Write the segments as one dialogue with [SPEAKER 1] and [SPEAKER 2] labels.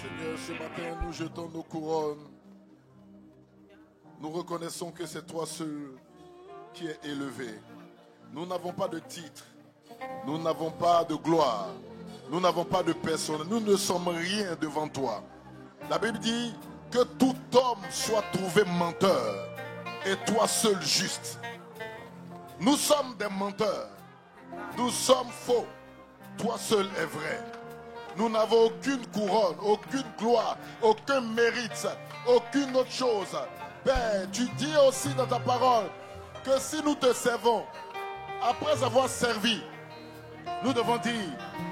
[SPEAKER 1] Seigneur, ce matin, nous jetons nos couronnes. Nous reconnaissons que c'est toi seul qui est élevé. Nous n'avons pas de titre. Nous n'avons pas de gloire. Nous n'avons pas de personne. Nous ne sommes rien devant toi. La Bible dit que tout homme soit trouvé menteur et toi seul juste. Nous sommes des menteurs. Nous sommes faux. Toi seul est vrai. Nous n'avons aucune couronne, aucune gloire, aucun mérite, aucune autre chose. Père, tu dis aussi dans ta parole que si nous te servons, après avoir servi, nous devons dire,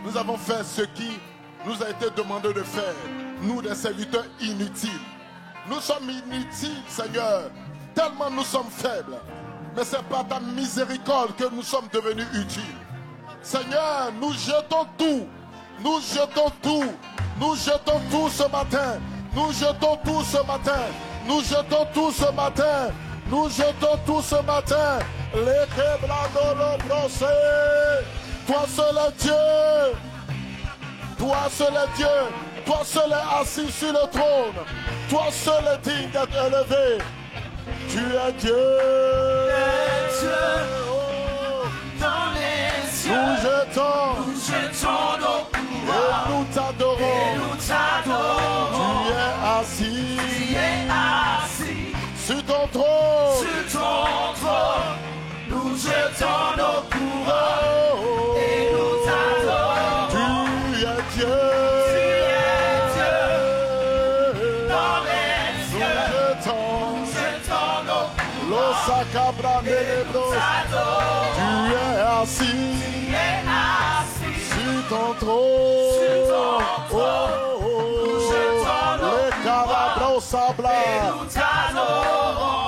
[SPEAKER 1] nous avons fait ce qui nous a été demandé de faire. Nous, des serviteurs inutiles. Nous sommes inutiles, Seigneur, tellement nous sommes faibles. Mais c'est par ta miséricorde que nous sommes devenus utiles. Seigneur, nous jetons tout. Nous jetons tout. Nous jetons tout ce matin. Nous jetons tout ce matin. Nous jetons tout ce matin. Nous jetons tout ce matin. Les quebrados procès. Toi seul est Dieu. Toi seul est Dieu. Toi seul est assis sur le trône. Toi seul est digne d'être élevé. Tu es Dieu.
[SPEAKER 2] Dans les cieux.
[SPEAKER 1] Nous jetons
[SPEAKER 2] nos couronnes.
[SPEAKER 1] Et nous t'adorons. Tu es assis. Sur ton trône.
[SPEAKER 2] Nous jetons nos couronnes. Et nous t'adorons.
[SPEAKER 1] Tu es Dieu.
[SPEAKER 2] Dans les cieux.
[SPEAKER 1] Nous
[SPEAKER 2] jetons nos couronnes.
[SPEAKER 1] L'osacabra nelebros. Tu es assis. Sur ton trône. Les calabros sabla.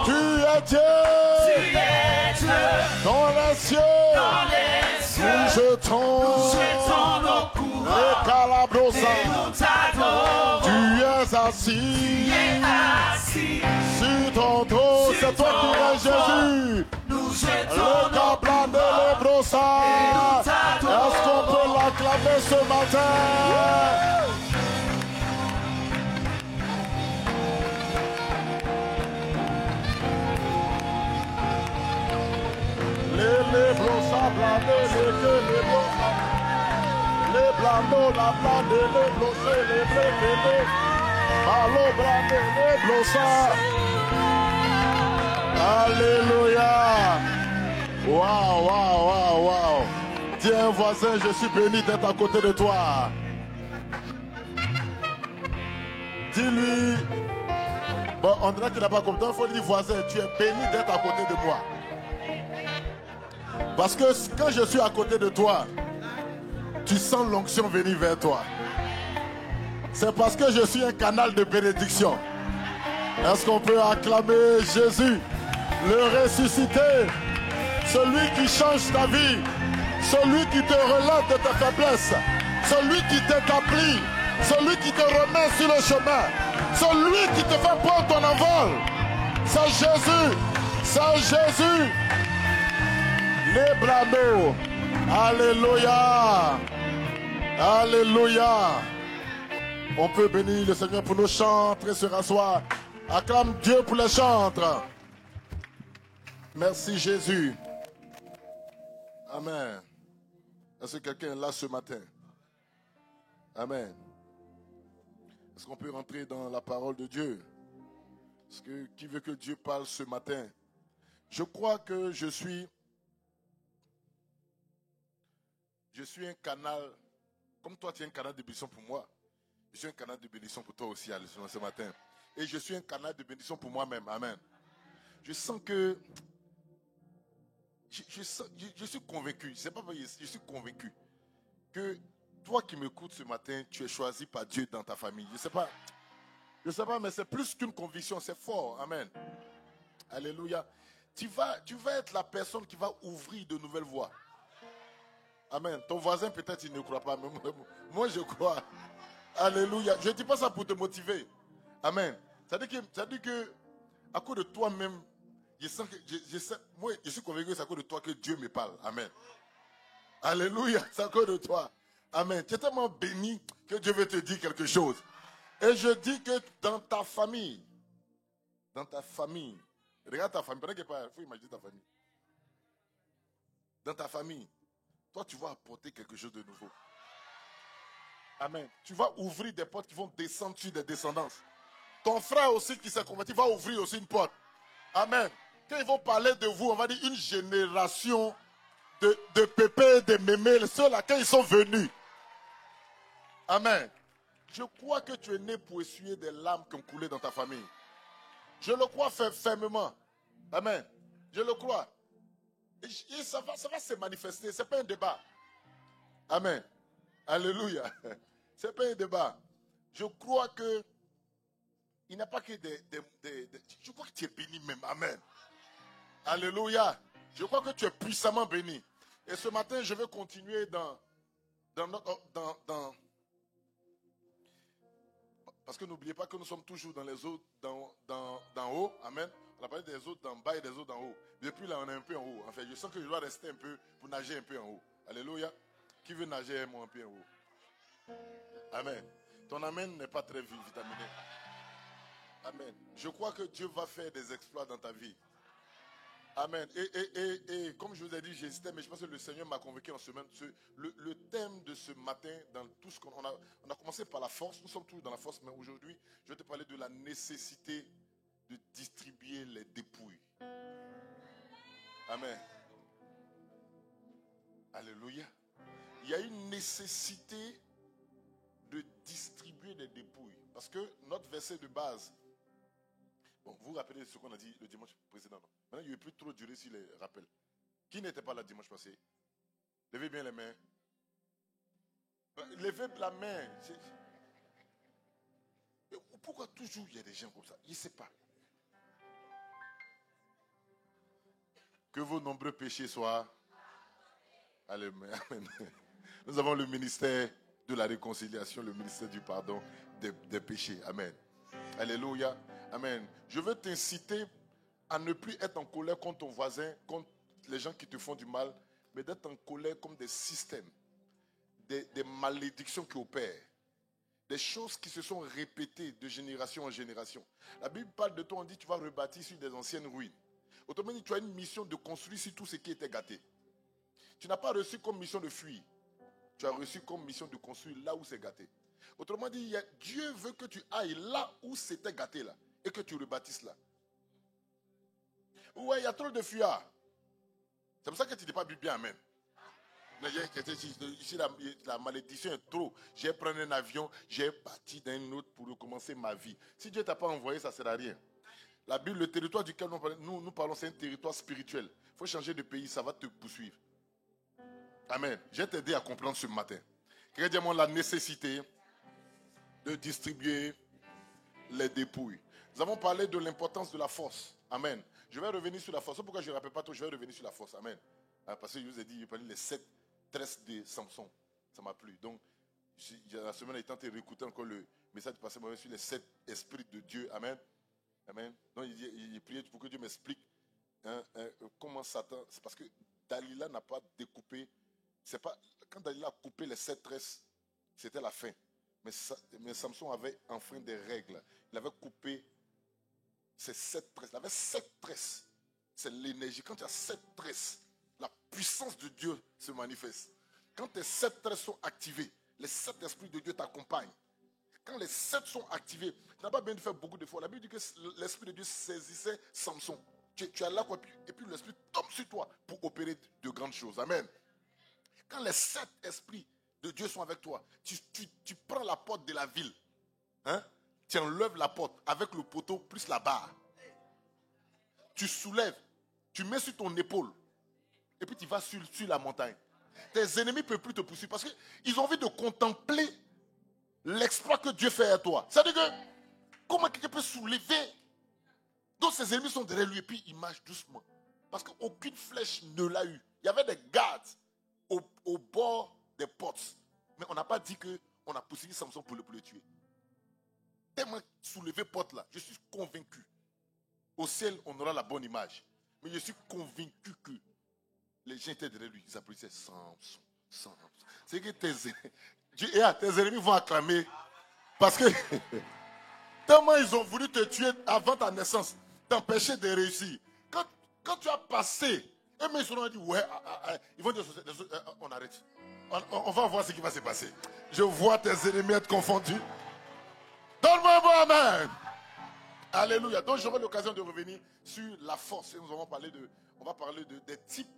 [SPEAKER 1] Tu es Dieu. Dans les cieux. Nous jetons
[SPEAKER 2] nos couronnes.
[SPEAKER 1] les calabros
[SPEAKER 2] Nous t'adorons.
[SPEAKER 1] Tu es assis. Sur ton trône. C'est toi qui es Jésus.
[SPEAKER 2] Nous
[SPEAKER 1] Le
[SPEAKER 2] jetons nos
[SPEAKER 1] cablan de l'ébrossa. Est-ce qu'on peut l'acclamer ce matin? Les brossas blandés, les brossas. Les blandos, la blande, les brossés, les blés. Malo blandé, les brossas. Alléluia. Waouh. Dis à un voisin, je suis béni d'être à côté de toi. Dis-lui. Bon, on dirait qu'il n'a pas compris. Il faut lui dire, voisin, tu es béni d'être à côté de moi. Parce que quand je suis à côté de toi, tu sens l'onction venir vers toi. C'est parce que je suis un canal de bénédiction. Est-ce qu'on peut acclamer Jésus, le ressuscité, celui qui change ta vie, celui qui te relève de ta faiblesse, celui qui t'établit, celui qui te remet sur le chemin, celui qui te fait prendre ton envol. C'est Jésus, c'est Jésus. Les blâmeaux. Alléluia. Alléluia. On peut bénir le Seigneur pour nos chantres et se rasseoir. Acclame Dieu pour les chantres. Merci Jésus. Amen. Est-ce que quelqu'un est là ce matin? Amen. Est-ce qu'on peut rentrer dans la parole de Dieu? Est-ce que qui veut que Dieu parle ce matin? Je crois que je suis un canal, comme toi tu es un canal de bénédiction pour moi, je suis un canal de bénédiction pour toi aussi ce matin. Et je suis un canal de bénédiction pour moi-même. Amen. Je sens que, je suis convaincu, c'est pas vrai, je suis convaincu que toi qui m'écoutes ce matin, tu es choisi par Dieu dans ta famille. Je sais pas, mais c'est plus qu'une conviction, c'est fort. Amen. Alléluia. Tu vas être la personne qui va ouvrir de nouvelles voies. Amen. Ton voisin, peut-être, il ne croit pas, mais moi, je crois. Alléluia. Je ne dis pas ça pour te motiver. Amen. Ça dit que à cause de toi-même, je sens que, moi, je suis convaincu que c'est à cause de toi que Dieu me parle. Amen. Alléluia. C'est à cause de toi. Amen. Tu es tellement béni que Dieu veut te dire quelque chose. Et je dis que dans ta famille, regarde ta famille, pendant qu'il parle, il faut imaginer ta famille. Dans ta famille, toi tu vas apporter quelque chose de nouveau. Amen. Tu vas ouvrir des portes qui vont descendre sur des descendances. Ton frère aussi qui s'est converti va ouvrir aussi une porte. Amen. Quand ils vont parler de vous, on va dire une génération de pépés, de mémés, ceux-là, quand ils sont venus. Amen. Je crois que tu es né pour essuyer des larmes qui ont coulé dans ta famille. Je le crois fermement. Amen. Je le crois. Et ça va se manifester. Ce n'est pas un débat. Amen. Alléluia. Ce n'est pas un débat. Je crois que il n'y a pas que je crois que tu es béni même. Amen. Alléluia. Je crois que tu es puissamment béni. Et ce matin, je vais continuer dans parce que n'oubliez pas que nous sommes toujours dans les eaux d'en haut. Amen. On a parlé des eaux d'en bas et des eaux d'en haut. Depuis là, on est un peu en haut. En fait, je sens que je dois rester un peu pour nager un peu en haut. Alléluia. Qui veut nager un peu en haut? Amen. Ton amen n'est pas très vitaminé. Amen. Je crois que Dieu va faire des exploits dans ta vie. Amen. Et comme je vous ai dit, j'hésitais, mais je pense que le Seigneur m'a convaincu en semaine. Le thème de ce matin, dans tout ce qu'on a commencé par la force, nous sommes tous dans la force, mais aujourd'hui, je vais te parler de la nécessité de distribuer les dépouilles. Amen. Alléluia. Il y a une nécessité de distribuer des dépouilles. Parce que notre verset de base, bon, vous vous rappelez ce qu'on a dit le dimanche précédent, non? Maintenant, il ne veut plus trop durer sur les rappels. Qui n'était pas là dimanche passé? Levez bien les mains. Levez la main. Pourquoi toujours il y a des gens comme ça? Je ne sais pas. Que vos nombreux péchés soient. Allez, amen. Nous avons le ministère de la réconciliation, le ministère du pardon des péchés. Amen. Alléluia. Amen. Je veux t'inciter à ne plus être en colère contre ton voisin, contre les gens qui te font du mal, mais d'être en colère comme des systèmes, des malédictions qui opèrent, des choses qui se sont répétées de génération en génération. La Bible parle de toi, on dit tu vas rebâtir sur des anciennes ruines. Autrement dit, tu as une mission de construire sur tout ce qui était gâté. Tu n'as pas reçu comme mission de fuir. Tu as reçu comme mission de construire là où c'est gâté. Autrement dit, Dieu veut que tu ailles là où c'était gâté là et que tu rebâtisses là. Ouais, il y a trop de fuyards. C'est pour ça que tu n'es pas bien, amen. Ici, la malédiction est trop. J'ai pris un avion, j'ai parti d'un autre pour recommencer ma vie. Si Dieu ne t'a pas envoyé, ça ne sert à rien. La Bible, le territoire duquel nous parlons, c'est un territoire spirituel. Il faut changer de pays, ça va te poursuivre. Amen. J'ai t'aidé à comprendre ce matin. Regardez-moi la nécessité de distribuer les dépouilles. Nous avons parlé de l'importance de la force. Amen. Je vais revenir sur la force. C'est pourquoi je ne rappelle pas trop, je vais revenir sur la force. Amen. Parce que je vous ai dit, j'ai parlé les 7 tresses de Samson. Ça m'a plu. Donc, la semaine, j'ai tenté de réécouter encore le message passé sur les 7 esprits de Dieu. Amen. Amen. Donc, il priait pour que Dieu m'explique comment Satan. C'est parce que Dalila n'a pas découpé. C'est pas, quand Dalila a coupé les 7 tresses, c'était la fin. Mais Samson avait enfreint des règles. Il avait coupé ces 7 tresses. Il avait 7 tresses. C'est l'énergie. Quand tu as 7 tresses, la puissance de Dieu se manifeste. Quand tes 7 tresses sont activées, les 7 esprits de Dieu t'accompagnent. Quand les 7 sont activés, tu n'as pas besoin de faire beaucoup d'efforts. La Bible dit que l'esprit de Dieu saisissait Samson. Tu es là, et puis l'esprit tombe sur toi pour opérer de grandes choses. Amen. Quand les 7 esprits de Dieu sont avec toi, tu prends la porte de la ville. Hein? Tu enlèves la porte avec le poteau plus la barre. Tu soulèves, tu mets sur ton épaule. Et puis tu vas sur la montagne. Tes ennemis ne peuvent plus te poursuivre parce qu'ils ont envie de contempler l'exploit que Dieu fait à toi. C'est-à-dire que comment quelqu'un peut soulever? Donc ses ennemis sont derrière lui et puis il marche doucement. Parce qu'aucune flèche ne l'a eu. Il y avait des gardes au bord des portes. Mais on n'a pas dit qu'on a poursuivi Samson pour le tuer. Tellement soulevé porte là, je suis convaincu. Au ciel, on aura la bonne image. Mais je suis convaincu que les gens étaient derrière lui. Ils applaudissaient Samson, Samson. C'est que tes ennemis vont acclamer Parce que tellement ils ont voulu te tuer avant ta naissance, t'empêcher de réussir. Quand tu as passé, eux ils se sont dit, ouais, ils vont dire, on arrête. On va voir ce qui va se passer. Je vois tes ennemis être confondus. Donne-moi un bon amen. Alléluia. Donc j'aurai l'occasion de revenir sur la force. Et on va parler des types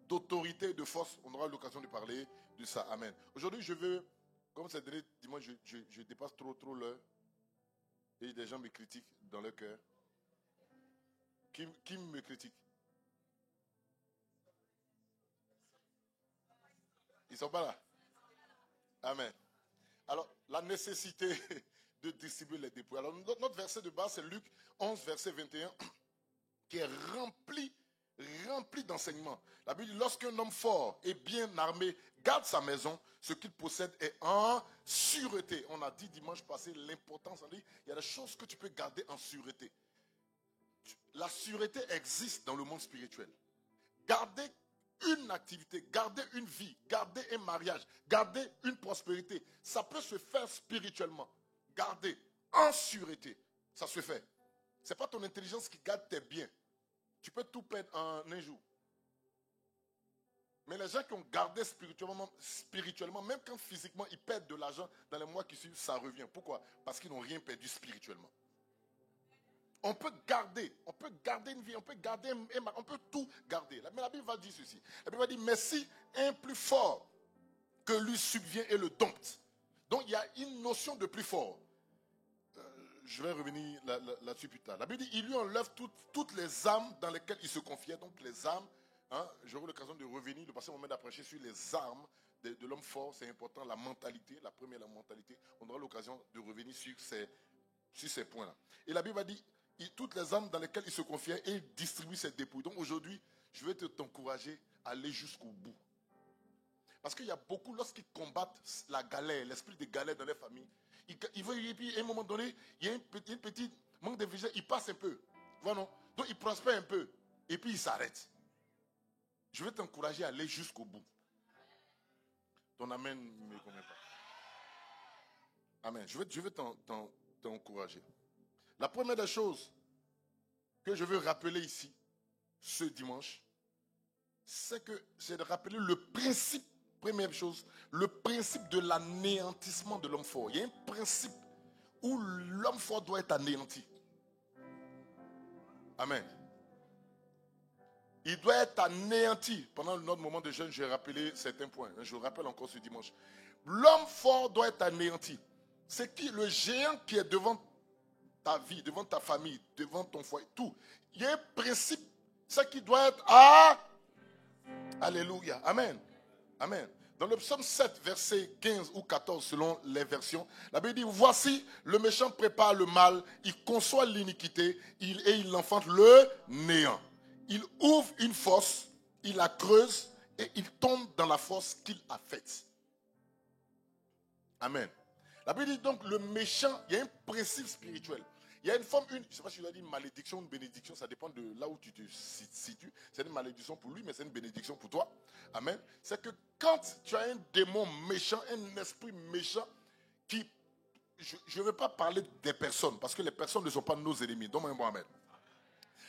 [SPEAKER 1] d'autorité et de force. On aura l'occasion de parler de ça. Amen. Aujourd'hui, je veux, comme c'est dernier dimanche, je dépasse trop l'heure. Et des gens me critiquent dans leur cœur. Qui me critique? Ils ne sont pas là. Amen. Alors, la nécessité de distribuer les dépouilles. Alors, notre verset de base, c'est Luc 11, verset 21, qui est rempli d'enseignements. La Bible dit, lorsqu'un homme fort et bien armé garde sa maison, ce qu'il possède est en sûreté. On a dit dimanche passé l'importance, on dit, il y a des choses que tu peux garder en sûreté. La sûreté existe dans le monde spirituel. Garder une activité, garder une vie, garder un mariage, garder une prospérité, ça peut se faire spirituellement. Garder en sûreté, ça se fait. Ce n'est pas ton intelligence qui garde tes biens. Tu peux tout perdre en un jour. Mais les gens qui ont gardé spirituellement, même quand physiquement ils perdent de l'argent, dans les mois qui suivent, ça revient. Pourquoi? Parce qu'ils n'ont rien perdu spirituellement. On peut garder une vie, on peut tout garder. Mais la Bible va dire ceci. La Bible va dire, mais si un plus fort que lui subvient et le dompte. Donc il y a une notion de plus fort. Je vais revenir là-dessus plus tard. La Bible dit, il lui enlève toutes les armes dans lesquelles il se confiait. Donc les armes, j'aurai l'occasion de revenir, de passer un moment d'approcher sur les armes de l'homme fort. C'est important, la mentalité, la première, la mentalité. On aura l'occasion de revenir sur ces points-là. Et la Bible va dire, toutes les armes dans lesquelles il se confiait et il distribue ses dépouilles. Donc aujourd'hui, je vais t'encourager à aller jusqu'au bout. Parce qu'il y a beaucoup, lorsqu'ils combattent la galère, l'esprit de galère dans les familles, et puis à un moment donné, il y a une petite manque de vigilance, il passe un peu. Voilà, non? Donc il prospère un peu, et puis il s'arrête. Je vais t'encourager à aller jusqu'au bout. Ton amen ne me convient pas. Amen. Je vais t'encourager. La première des choses que je veux rappeler ici, ce dimanche, c'est de rappeler le principe, première chose, le principe de l'anéantissement de l'homme fort. Il y a un principe où l'homme fort doit être anéanti. Amen. Il doit être anéanti. Pendant notre moment de jeûne, j'ai rappelé certains points. Je le rappelle encore ce dimanche. L'homme fort doit être anéanti. C'est qui? Le géant qui est devant ta vie, devant ta famille, devant ton foyer, tout. Il y a un principe, c'est qui doit être Alléluia. Amen. Amen. Dans le psaume 7, verset 15 ou 14, selon les versions, la Bible dit, voici, le méchant prépare le mal, il conçoit l'iniquité, et il enfante le néant. Il ouvre une fosse, il la creuse, et il tombe dans la fosse qu'il a faite. Amen. La Bible dit donc, le méchant, il y a un principe spirituel. Il y a une forme, je ne sais pas si je dois dire une malédiction ou une bénédiction, ça dépend de là où tu te situes. C'est une malédiction pour lui, mais c'est une bénédiction pour toi. Amen. C'est que quand tu as un démon méchant, un esprit méchant, qui, je ne veux pas parler des personnes, parce que les personnes ne sont pas nos ennemis. Donne-moi un bon amen.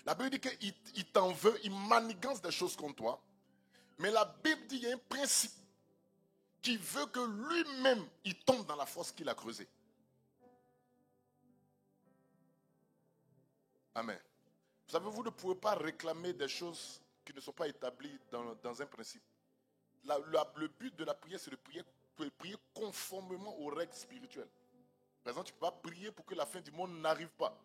[SPEAKER 1] La Bible dit qu'il t'en veut, il manigance des choses contre toi. Mais la Bible dit qu'il y a un principe qui veut que lui-même, il tombe dans la fosse qu'il a creusée. Amen. Vous savez, vous ne pouvez pas réclamer des choses qui ne sont pas établies dans un principe. Le but de la prière, c'est de prier conformément aux règles spirituelles. Par exemple, tu ne peux pas prier pour que la fin du monde n'arrive pas.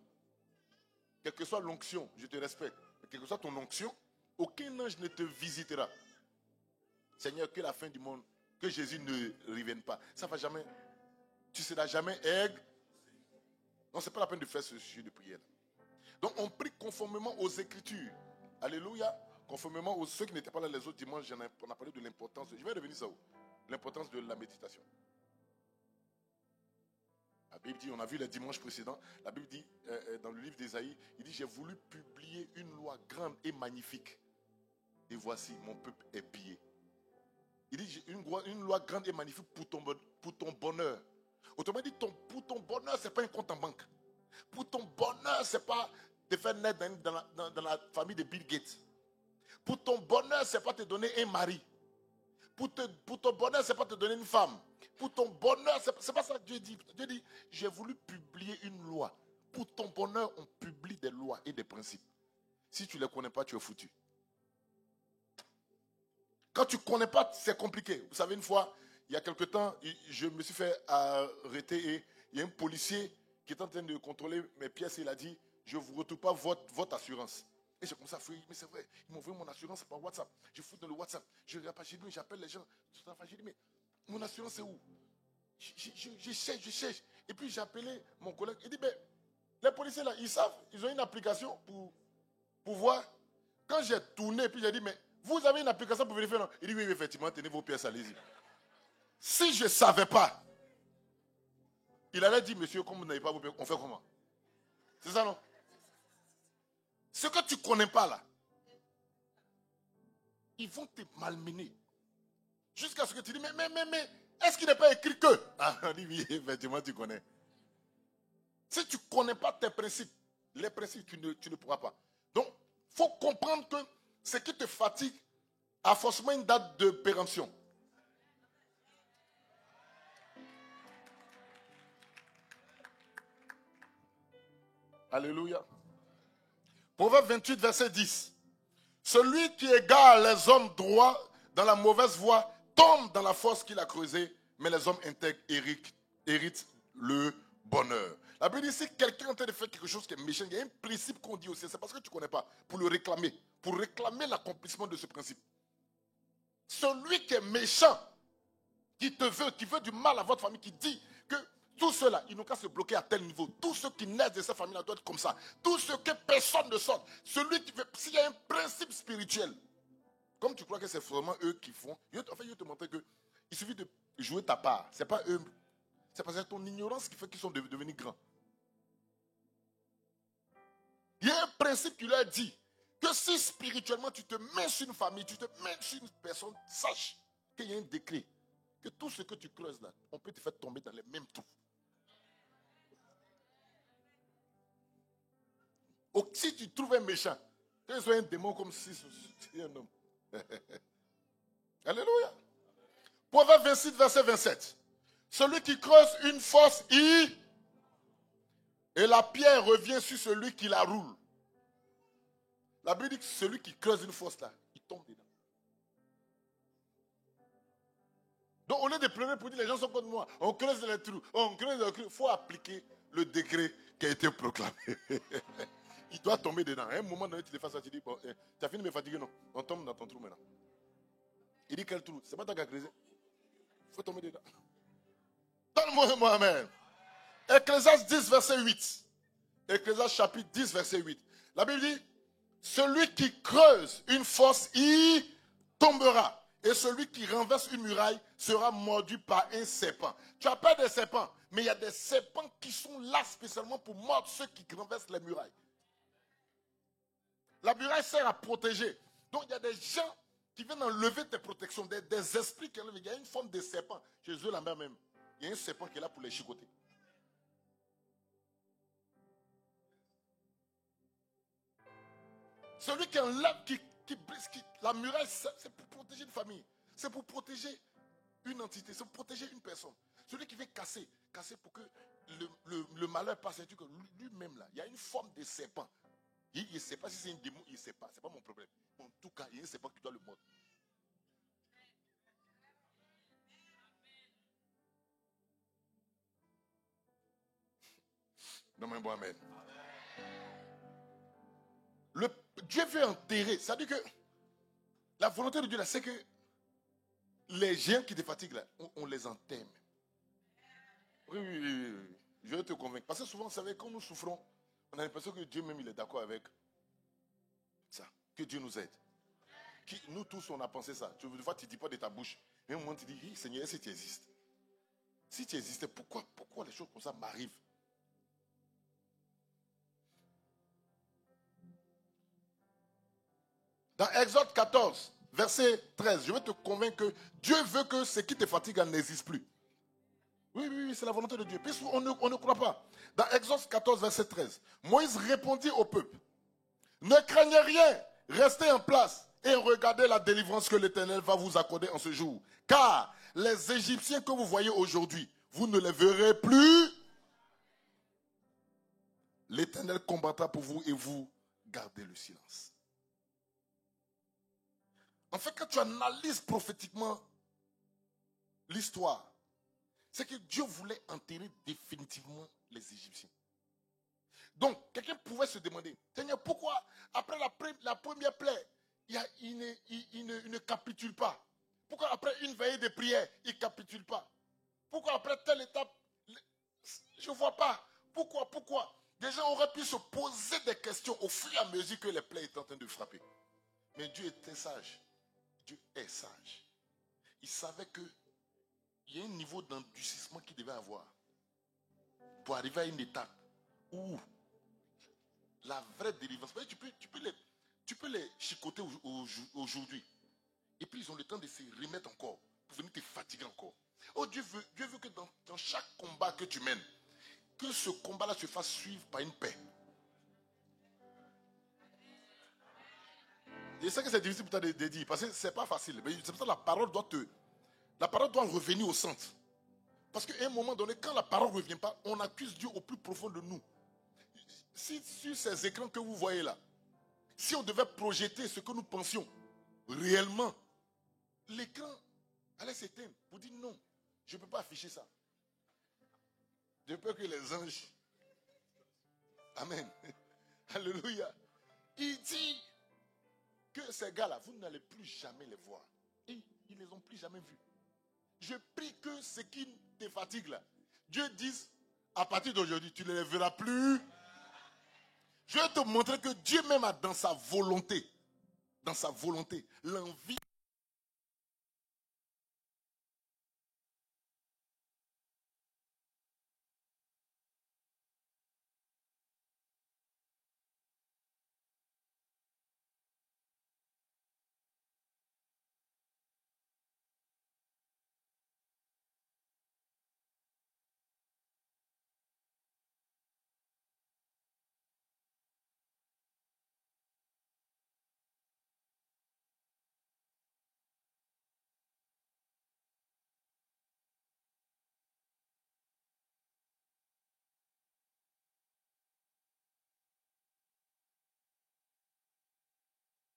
[SPEAKER 1] Quelle que soit l'onction, je te respecte. Quelle que soit ton onction, aucun ange ne te visitera. Seigneur, que la fin du monde, que Jésus ne revienne pas. Ça ne va jamais. Tu ne seras jamais aigle. Non, ce n'est pas la peine de faire ce sujet de prière. Donc on prie conformément aux Écritures. Alléluia. Conformément aux ceux qui n'étaient pas là les autres dimanches, on a parlé de l'importance. Je vais revenir ça où? L'importance de la méditation. La Bible dit, on a vu les dimanches précédents, la Bible dit, dans le livre d'Ésaïe, il dit, j'ai voulu publier une loi grande et magnifique. Et voici, mon peuple est pillé. Il dit, une loi grande et magnifique pour ton bonheur. Autrement dit, pour ton bonheur. bonheur, ce n'est pas un compte en banque. Pour ton bonheur, ce n'est pas de faire naître dans la famille de Bill Gates. Pour ton bonheur, ce n'est pas te donner un mari. Pour ton bonheur, ce n'est pas te donner une femme. Pour ton bonheur, ce n'est pas ça que Dieu dit. Dieu dit, j'ai voulu publier une loi. Pour ton bonheur, on publie des lois et des principes. Si tu ne les connais pas, tu es foutu. Quand tu ne connais pas, c'est compliqué. Vous savez, une fois, il y a quelque temps, je me suis fait arrêter et il y a un policier qui est en train de contrôler mes pièces et il a dit, je ne vous retrouve pas votre assurance. Et j'ai commencé à fouiller, mais c'est vrai, ils m'ont envoyé mon assurance par WhatsApp. Je fous dans le WhatsApp, je regarde pas chez lui, j'appelle les gens. J'ai dit, mais mon assurance c'est où? Je cherche. Et puis j'ai appelé mon collègue, il dit, mais les policiers là, ils savent, ils ont une application pour voir. Quand j'ai tourné, puis j'ai dit, mais vous avez une application pour vérifier, non? Il dit, oui, effectivement, tenez vos pièces, allez-y. Si je ne savais pas, il allait dire, monsieur, comme vous n'avez pas vos pièces, on fait comment? C'est ça, non? Ce que tu ne connais pas là, ils vont te malmener. Jusqu'à ce que tu dis, mais, est-ce qu'il n'est pas écrit que? Ah, on dit, oui, effectivement, tu connais. Si tu ne connais pas tes principes, les principes, tu ne pourras pas. Donc, il faut comprendre que ce qui te fatigue a forcément une date de péremption. Alléluia. Proverbe 28, verset 10. Celui qui égare les hommes droits dans la mauvaise voie tombe dans la fosse qu'il a creusée, mais les hommes intègres héritent le bonheur. La Bible dit, si quelqu'un est en train de faire quelque chose qui est méchant, il y a un principe qu'on dit aussi, c'est parce que tu ne connais pas, pour le réclamer, pour réclamer l'accomplissement de ce principe. Celui qui est méchant, qui veut du mal à votre famille, qui dit que tous ceux-là, ils n'ont qu'à se bloquer à tel niveau. Tous ceux qui naissent de cette famille-là doivent être comme ça. Tous ceux que personne ne sort. Celui qui veut, s'il y a un principe spirituel, comme tu crois que c'est vraiment eux qui font, en fait, je vais te montrer que il suffit de jouer ta part. Ce n'est pas eux. C'est parce que c'est ton ignorance qui fait qu'ils sont devenus grands. Il y a un principe qui leur dit que si spirituellement tu te mets sur une famille, tu te mets sur une personne, sache qu'il y a un décret. Que tout ce que tu creuses là, on peut te faire tomber dans les mêmes trous. Ou si tu trouves un méchant, que ce soit un démon comme si c'est un homme. Alléluia. Proverbe 26, verset 27. Celui qui creuse une fosse, et la pierre revient sur celui qui la roule. La Bible dit que celui qui creuse une fosse là, il tombe dedans. Donc au lieu de pleurer pour dire les gens sont contre moi, on creuse les trous, il faut appliquer le décret qui a été proclamé. Il doit tomber dedans. À un moment donné, tu te fais ça, tu dis, bon, tu as fini de me fatiguer, non? On tombe dans ton trou maintenant. Il dit quel trou? C'est pas toi qui as creusé. Il faut tomber dedans. Donne-moi amen. Ecclésiaste 10, verset 8. Ecclésiaste chapitre 10, verset 8. La Bible dit, celui qui creuse une fosse, il tombera. Et celui qui renverse une muraille sera mordu par un serpent. Tu as peur des serpents, mais il y a des serpents qui sont là spécialement pour mordre ceux qui renversent les murailles. La muraille sert à protéger. Donc il y a des gens qui viennent enlever tes protections, des esprits qui enlèvent. Il y a une forme de serpent. Jésus la mère même. Il y a un serpent qui est là pour les chicoter. Celui qui enlève, qui brise, la muraille, c'est pour protéger une famille. C'est pour protéger une entité. C'est pour protéger une personne. Celui qui veut casser pour que le malheur passe. C'est que lui-même là, il y a une forme de serpent. Il ne sait pas si c'est un démon, il ne sait pas. Ce n'est pas mon problème. En tout cas, il ne sait pas qui doit le mordre. Non, mais bon, amen. Dieu veut enterrer. Ça veut dire que la volonté de Dieu, là, c'est que les géants qui te fatiguent, là, on les enterre. Oui. Je vais te convaincre. Parce que souvent, vous savez, quand nous souffrons, on a l'impression que Dieu même, il est d'accord avec ça. Que Dieu nous aide. Nous tous, on a pensé ça. Tu vois, tu ne dis pas de ta bouche. Mais un moment, tu dis, hey, Seigneur, si tu existes. Si tu existais, pourquoi les choses comme ça m'arrivent? Dans Exode 14, verset 13, je vais te convaincre que Dieu veut que ce qui te fatigue n'existe plus. Oui, oui, oui, c'est la volonté de Dieu. Puisqu'on on ne croit pas. Dans Exode 14, verset 13, Moïse répondit au peuple, ne craignez rien, restez en place et regardez la délivrance que l'Éternel va vous accorder en ce jour. Car les Égyptiens que vous voyez aujourd'hui, vous ne les verrez plus. L'Éternel combattra pour vous et vous gardez le silence. En fait, quand tu analyses prophétiquement l'histoire, c'est que Dieu voulait enterrer définitivement les Égyptiens. Donc, quelqu'un pouvait se demander, Seigneur, pourquoi après la première plaie, il ne capitule pas? Pourquoi après une veillée de prière, il ne capitule pas? Pourquoi après telle étape, je ne vois pas. Pourquoi? Des gens auraient pu se poser des questions au fur et à mesure que les plaies étaient en train de frapper. Mais Dieu était sage. Dieu est sage. Il savait qu'il y a un niveau d'endurcissement qu'il devait avoir pour arriver à une étape où la vraie délivrance, tu peux les chicoter aujourd'hui. Et puis ils ont le temps de se remettre encore pour venir te fatiguer encore. Oh, Dieu veut que dans chaque combat que tu mènes, que ce combat-là se fasse suivre par une paix. Je sais que c'est difficile pour toi de dire, parce que ce n'est pas facile. Mais c'est pour ça que la parole doit revenir au centre. Parce qu'à un moment donné, quand la parole ne revient pas, on accuse Dieu au plus profond de nous. Si sur ces écrans que vous voyez là, si on devait projeter ce que nous pensions réellement, l'écran allait s'éteindre. Vous dites non, je ne peux pas afficher ça. Je peux que les anges. Amen. Alléluia. Il dit que ces gars-là, vous n'allez plus jamais les voir. Et ils ne les ont plus jamais vus. Je prie que ce qui te fatigue là, Dieu dise, à partir d'aujourd'hui, tu ne les verras plus. Je vais te montrer que Dieu même a dans sa volonté, l'envie.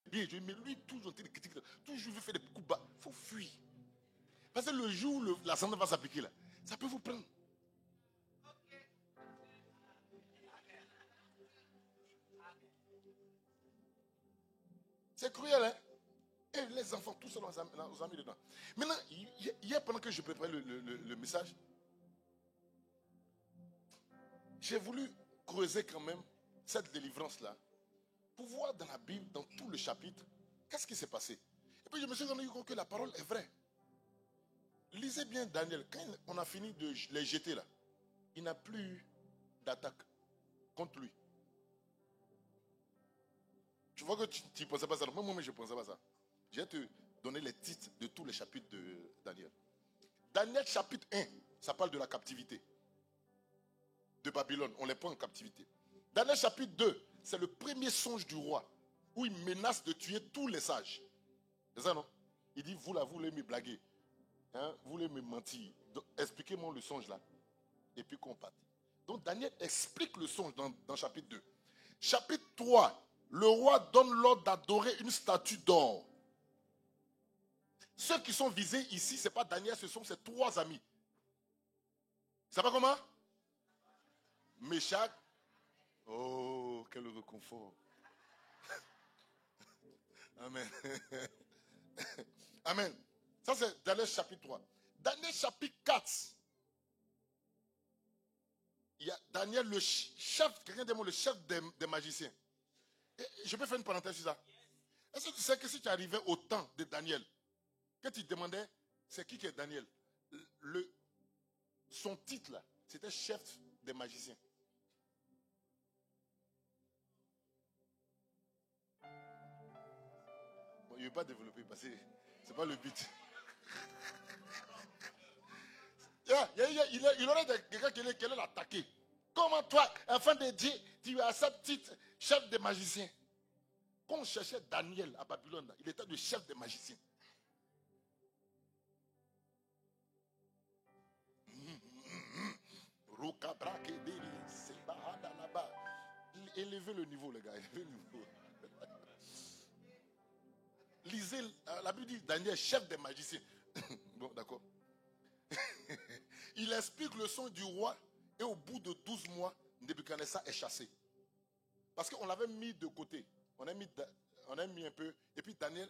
[SPEAKER 1] Bien, mais lui, toujours, toujours veut faire des coups bas. Il faut fuir. Parce que le jour où la santé va s'appliquer là, ça peut vous prendre. C'est cruel, hein? Et les enfants, tout ça, nous ont mis dedans. Maintenant, hier, pendant que je préparais le message, j'ai voulu creuser quand même cette délivrance-là pour voir dans la Bible, dans tout le chapitre, qu'est-ce qui s'est passé. Et puis je me suis rendu compte que la parole est vraie. Lisez bien Daniel. Quand on a fini de les jeter là, il n'a plus eu d'attaque contre lui. Tu vois que tu ne pensais pas ça. Moi, je ne pensais pas ça. Je vais te donner les titres de tous les chapitres de Daniel. Daniel chapitre 1, ça parle de la captivité de Babylone. On les prend en captivité. Daniel chapitre 2, c'est le premier songe du roi où il menace de tuer tous les sages. C'est ça, non? Il dit, vous là, vous voulez me blaguer. Hein? Vous voulez me mentir. Expliquez-moi le songe là. Et puis qu'on parte. Donc Daniel explique le songe dans chapitre 2. Chapitre 3, le roi donne l'ordre d'adorer une statue d'or. Ceux qui sont visés ici, ce n'est pas Daniel, ce sont ses trois amis. Ça va comment? Meshach. Oh, quel réconfort. Amen. Amen. Ça, c'est Daniel chapitre 3. Daniel chapitre 4. Il y a Daniel, le chef, quelqu'un dit le chef des magiciens. Et je peux faire une parenthèse sur ça. Est-ce que tu sais que si tu arrivais au temps de Daniel, que tu demandais, c'est qui est Daniel? Son titre, là, c'était chef des magiciens. Bon, il ne veut pas développer parce que ce n'est pas le but. Il aurait quelqu'un qui allait l'attaquer. Comment toi, afin de dire, tu as ce titre chef des magiciens. Quand on cherchait Daniel à Babylone, il était le chef des magiciens. Élevez le niveau, les gars. Élevez le niveau. Lisez, la Bible dit Daniel, chef des magiciens. Bon, d'accord. Il explique le son du roi et au bout de 12 mois, Nebuchadnezzar est chassé. Parce qu'on l'avait mis de côté. On a mis un peu. Et puis Daniel,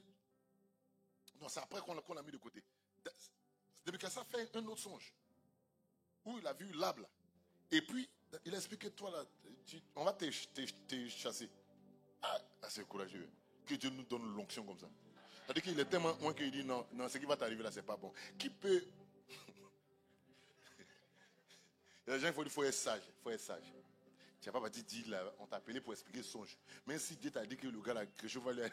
[SPEAKER 1] non, c'est après qu'on l'a mis de côté. Nebuchadnezzar fait un autre songe. Où il a vu l'arbre là. Et puis, il a expliqué, toi là, on va te chasser. Ah, c'est courageux. Que Dieu nous donne l'onction comme ça. C'est-à-dire qu'il est tellement loin qu'il dit non, ce qui va t'arriver là, c'est pas bon. Qui peut. Il y a des gens, il faut être sage. Il faut être sage. Tu n'as pas parti dire là, on t'a appelé pour expliquer le songe. Même si Dieu t'a dit que le gars là, que je vais aller.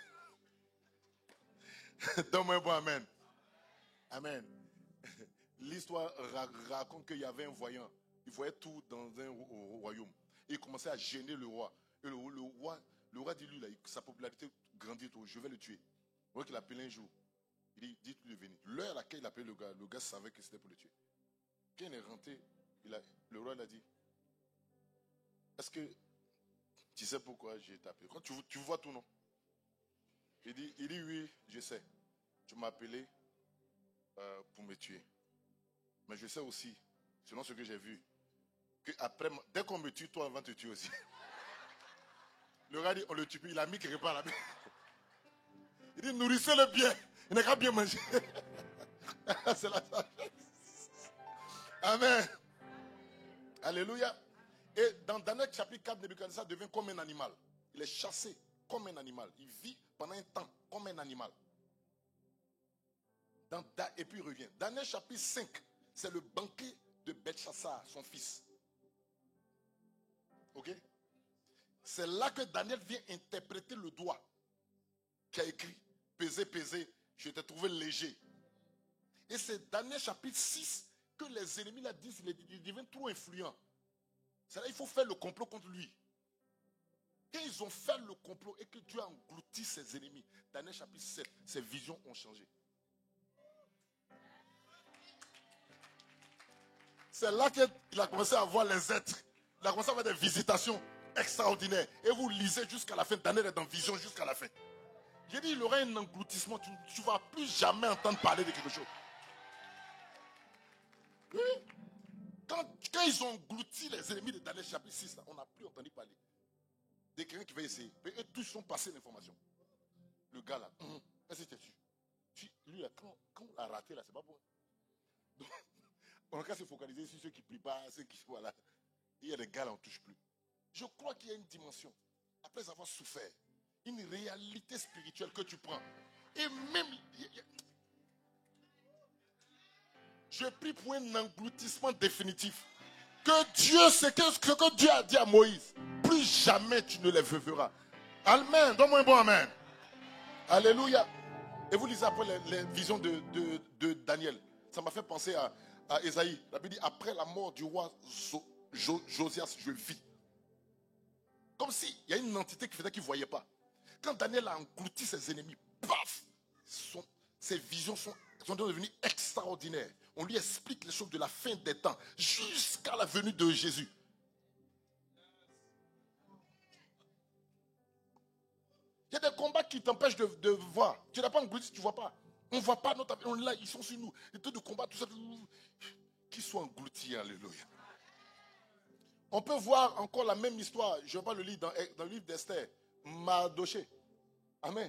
[SPEAKER 1] Donne-moi un bon amen. Amen. L'histoire raconte qu'il y avait un voyant. Il voyait tout dans un royaume. Et il commençait à gêner le roi. Et le roi dit lui, là, sa popularité grandit trop, je vais le tuer. Le roi qu'il appelait un jour. Il dit, dites-lui de venir. L'heure à laquelle il appelait le gars savait que c'était pour le tuer. Quand il est rentré, le roi l'a dit, est-ce que tu sais pourquoi j'ai été appelé? Quand tu vois tout, non? Il dit oui, je sais. Tu m'as appelé pour me tuer. Mais je sais aussi, selon ce que j'ai vu, que après, dès qu'on me tue, toi, on va te tuer aussi. Le gars dit, on le tue plus, il a mis quelque part là-bas. Il dit, nourrissez-le bien. Il n'a qu'à bien manger. C'est la sagesse. Amen. Alléluia. Et dans Daniel chapitre 4, Nebuchadnezzar devient comme un animal. Il est chassé comme un animal. Il vit pendant un temps comme un animal. Et puis il revient. Daniel chapitre 5, c'est le banquet de Belchassar, son fils. Ok? C'est là que Daniel vient interpréter le doigt qui a écrit pesez, pesez, je t'ai trouvé léger. Et c'est Daniel chapitre 6 que les ennemis la disent, il devient trop influent. C'est là qu'il faut faire le complot contre lui. Quand ils ont fait le complot et que Dieu a englouti ses ennemis, Daniel chapitre 7, ses visions ont changé. C'est là qu'il a commencé à voir les êtres. Il a commencé à avoir des visitations extraordinaires. Et vous lisez jusqu'à la fin. Daniel est dans vision jusqu'à la fin. J'ai dit, il aura un engloutissement. Tu ne vas plus jamais entendre parler de quelque chose. Oui. Quand ils ont englouti les ennemis de Daniel chapitre 6, là, on n'a plus entendu parler. De quelqu'un qui va essayer. Et tous sont passés l'information. Le gars là, est-ce que tu lui là, quand on l'a raté là, c'est pas bon. Donc, on a qu'à se focaliser sur ceux qui ne prient pas, ceux qui voilà. Il y a des gars là, on ne touche plus. Je crois qu'il y a une dimension, après avoir souffert, une réalité spirituelle que tu prends. Et même, je prie pour un engloutissement définitif. Que Dieu, ce que Dieu a dit à Moïse, plus jamais tu ne les verras. Amen. Donne-moi un bon amen. Alléluia. Et vous lisez après les visions de Daniel. Ça m'a fait penser à Ésaïe. La Bible dit, après la mort du roi Josias, je vis. Comme s'il y a une entité qui faisait qu'il ne voyait pas. Quand Daniel a englouti ses ennemis, paf, ses visions sont devenues extraordinaires. On lui explique les choses de la fin des temps jusqu'à la venue de Jésus. Il y a des combats qui t'empêchent de voir. Tu n'as pas englouti, tu ne vois pas. On ne voit pas notre avenir. On est là, ils sont sur nous. Les taux de combat, tout ça. Qu'ils soient engloutis, alléluia. On peut voir encore la même histoire. Je ne vais pas le lire dans le livre d'Esther. Mardoché. Amen.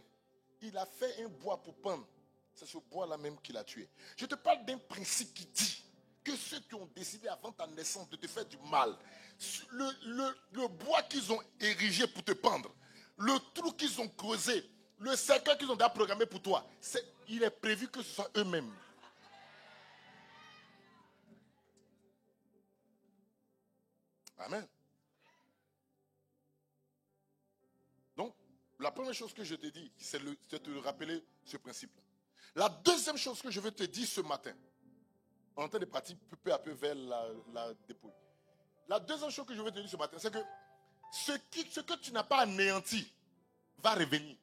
[SPEAKER 1] Il a fait un bois pour pendre. C'est ce bois-là même qu'il a tué. Je te parle d'un principe qui dit que ceux qui ont décidé avant ta naissance de te faire du mal, le bois qu'ils ont érigé pour te pendre, le trou qu'ils ont creusé, le cercle qu'ils ont déjà programmé pour toi, il est prévu que ce soit eux-mêmes. Amen. Donc, la première chose que je te dis, c'est de te rappeler ce principe-là. La deuxième chose que je veux te dire ce matin, en train de partir peu à peu vers la dépouille. La deuxième chose que je veux te dire ce matin, c'est que ce que tu n'as pas anéanti va revenir.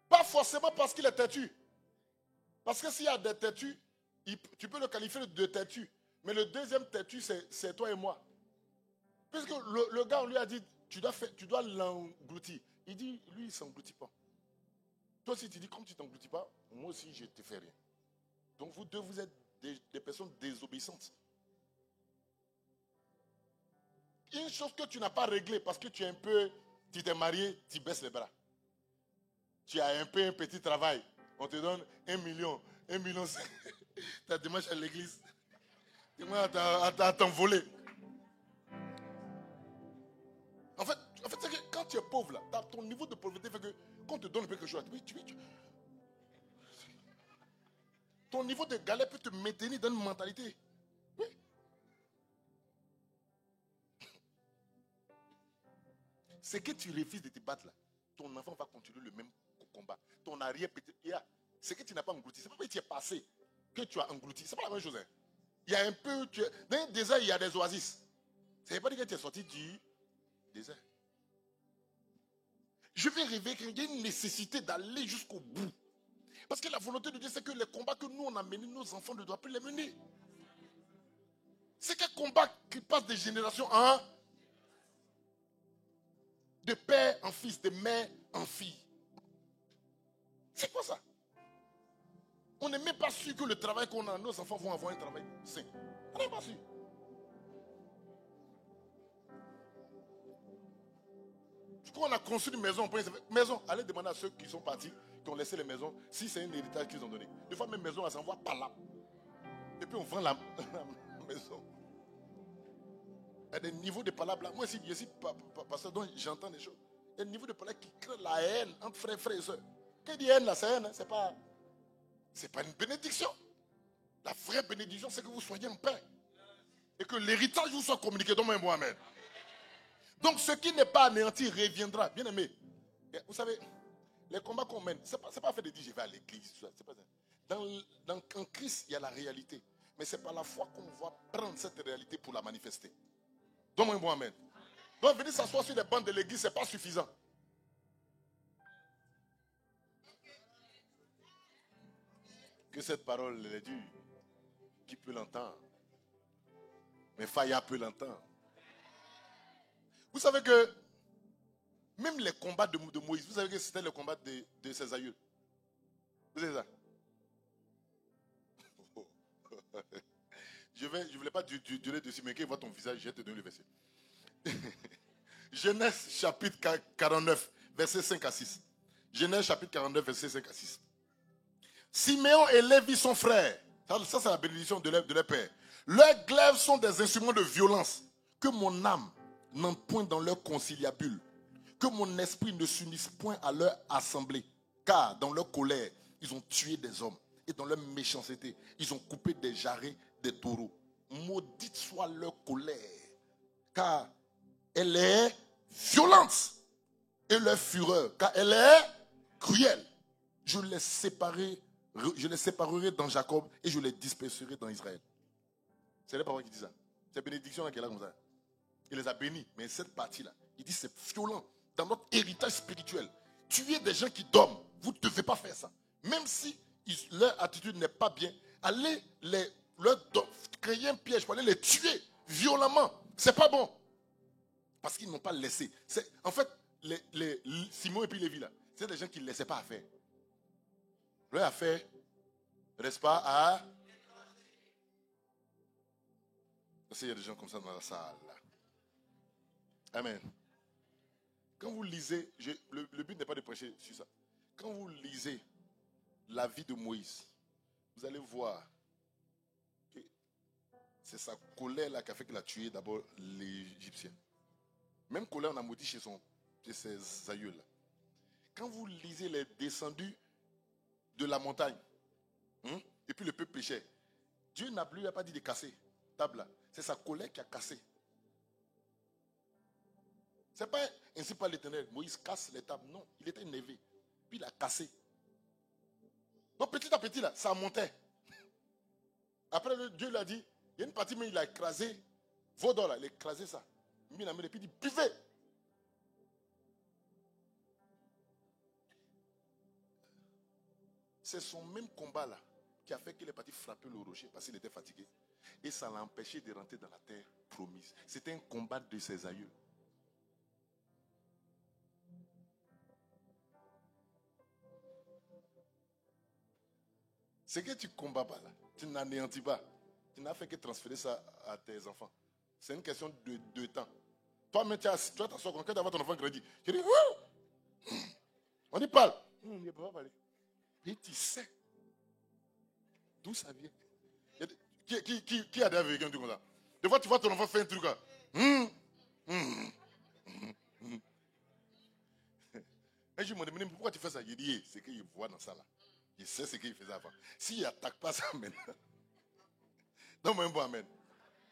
[SPEAKER 1] Pas forcément parce qu'il est têtu. Parce que s'il y a des têtus, tu peux le qualifier de têtu. Mais le deuxième têtu, c'est toi et moi. Puisque le gars, on lui a dit, tu dois l'engloutir. Il dit, lui, il ne s'engloutit pas. Toi aussi, tu dis, comme tu ne t'engloutis pas, moi aussi, je ne te fais rien. Donc vous deux, vous êtes des personnes désobéissantes. Une chose que tu n'as pas réglée parce que tu t'es marié, tu baisses les bras. Tu as un petit travail. On te donne 1 million, 1,5 million. Tu as démarché à l'église. Tu as t'envoler. En fait, c'est que quand tu es pauvre, là, ton niveau de pauvreté fait que quand on te donne quelque chose, ton niveau de galère peut te maintenir dans une mentalité. Oui. C'est que tu refuses de te battre là. Ton enfant va continuer le même combat. Ton arrière peut-être. C'est que tu n'as pas englouti. C'est pas parce que tu es passé que tu as englouti. C'est pas la même chose. Hein. Il y a un peu. Dans le désert, il y a des oasis. Ça ne veut pas dire que tu es sorti du désert. Je vais rêver qu'il y a une nécessité d'aller jusqu'au bout. Parce que la volonté de Dieu, c'est que les combats que nous on a menés, nos enfants ne doivent plus les mener. C'est qu'un combat qui passe de génération en de père en fils, de mère en fille. C'est quoi ça? On n'est même pas sûr que le travail qu'on a, nos enfants vont avoir un travail sain. On n'est pas sûr. Du coup, on a construit une maison. Maison, allez demander à ceux qui sont partis, qui ont laissé les maisons, si c'est un héritage qu'ils ont donné. Des fois, même maison, elle s'envoie par là. Et puis, on vend la maison. Il y a des niveaux de palabres là. Moi, je suis pasteur, donc j'entends des choses. Il y a des niveaux de palabres qui créent la haine entre frères et sœurs. Qu'est-ce dit haine là? C'est haine, hein? C'est pas une bénédiction. La vraie bénédiction, c'est que vous soyez en paix. Et que l'héritage vous soit communiqué. Donne-moi un mot, amen. Donc, ce qui n'est pas anéanti reviendra. Bien aimé. Vous savez, les combats qu'on mène, ce n'est pas fait de dire je vais à l'église. En Christ, il y a la réalité. Mais c'est par la foi qu'on va prendre cette réalité pour la manifester. Donne-moi un mot, amen. Donc, venir s'asseoir sur les bancs de l'église, ce n'est pas suffisant. Que cette parole est dure. Qui peut l'entendre? Mais Faya peut l'entendre. Vous savez que même les combats de Moïse, vous savez que c'était le combat de ses aïeux. Vous savez ça? Je ne voulais pas durer dessus, mais quand il voit ton visage, je vais te donner le verset. Genèse chapitre 49, verset 5 à 6. Genèse chapitre 49, verset 5 à 6. Siméon et Lévi sont frères. Ça c'est la bénédiction de leur père. Leurs glaives sont des instruments de violence. Que mon âme n'entre point dans leur conciliabule. Que mon esprit ne s'unisse point à leur assemblée. Car dans leur colère, ils ont tué des hommes. Et dans leur méchanceté, ils ont coupé des jarrets des taureaux. Maudite soit leur colère. Car elle est violente. Et leur fureur. Car elle est cruelle. Je les séparerai dans Jacob et je les disperserai dans Israël. C'est les paroles qui disent ça. C'est bénédiction qui est là comme ça. Il les a bénis. Mais cette partie-là, il dit c'est violent. Dans notre héritage spirituel, tuer des gens qui dorment, vous ne devez pas faire ça. Même si leur attitude n'est pas bien, allez créer un piège pour aller les tuer violemment. C'est pas bon. Parce qu'ils n'ont pas laissé. En fait, Simon et puis Lévi là, c'est des gens qui ne laissaient pas faire. Leur affaire ne reste pas à... Il y a des gens comme ça dans la salle. Là. Amen. Quand vous lisez, le but n'est pas de prêcher sur ça. Quand vous lisez la vie de Moïse, vous allez voir que c'est sa colère là qui a fait qu'il a tué d'abord l'Égyptien. Même colère, on a maudit chez ses aïeux là. Quand vous lisez les descendus de la montagne, et puis le peuple péchait, Dieu n'a pas dit de casser table là. C'est sa colère qui a cassé. C'est pas ainsi par l'Éternel. Moïse casse les tables. Non, il était énervé. Puis il a cassé. Donc petit à petit là, ça montait. Après, Dieu lui a dit, il y a une partie, mais il a écrasé vos dents là, il a écrasé ça. Il a mis la main et puis il dit, buvez. C'est son même combat là qui a fait qu'il est parti frapper le rocher parce qu'il était fatigué. Et ça l'a empêché de rentrer dans la terre promise. C'était un combat de ses aïeux. Ce que tu combats pas là, tu n'anéantis pas. Tu n'as fait que transférer ça à tes enfants. C'est une question de temps. Toi-même, tu vas t'asseoir quand tu vas voir ton enfant grandit. Tu dis, on y parle. On ne peut pas parler. Et tu sais d'où ça vient. Qui a déjà vécu un truc comme ça? Des fois, tu vois ton enfant faire un truc là. Et je me demande pourquoi tu fais ça. Il dit, c'est qu'il voit dans ça là. Il sait ce qu'il faisait avant. S'il n'attaque pas ça maintenant. Donc, même bon, amen.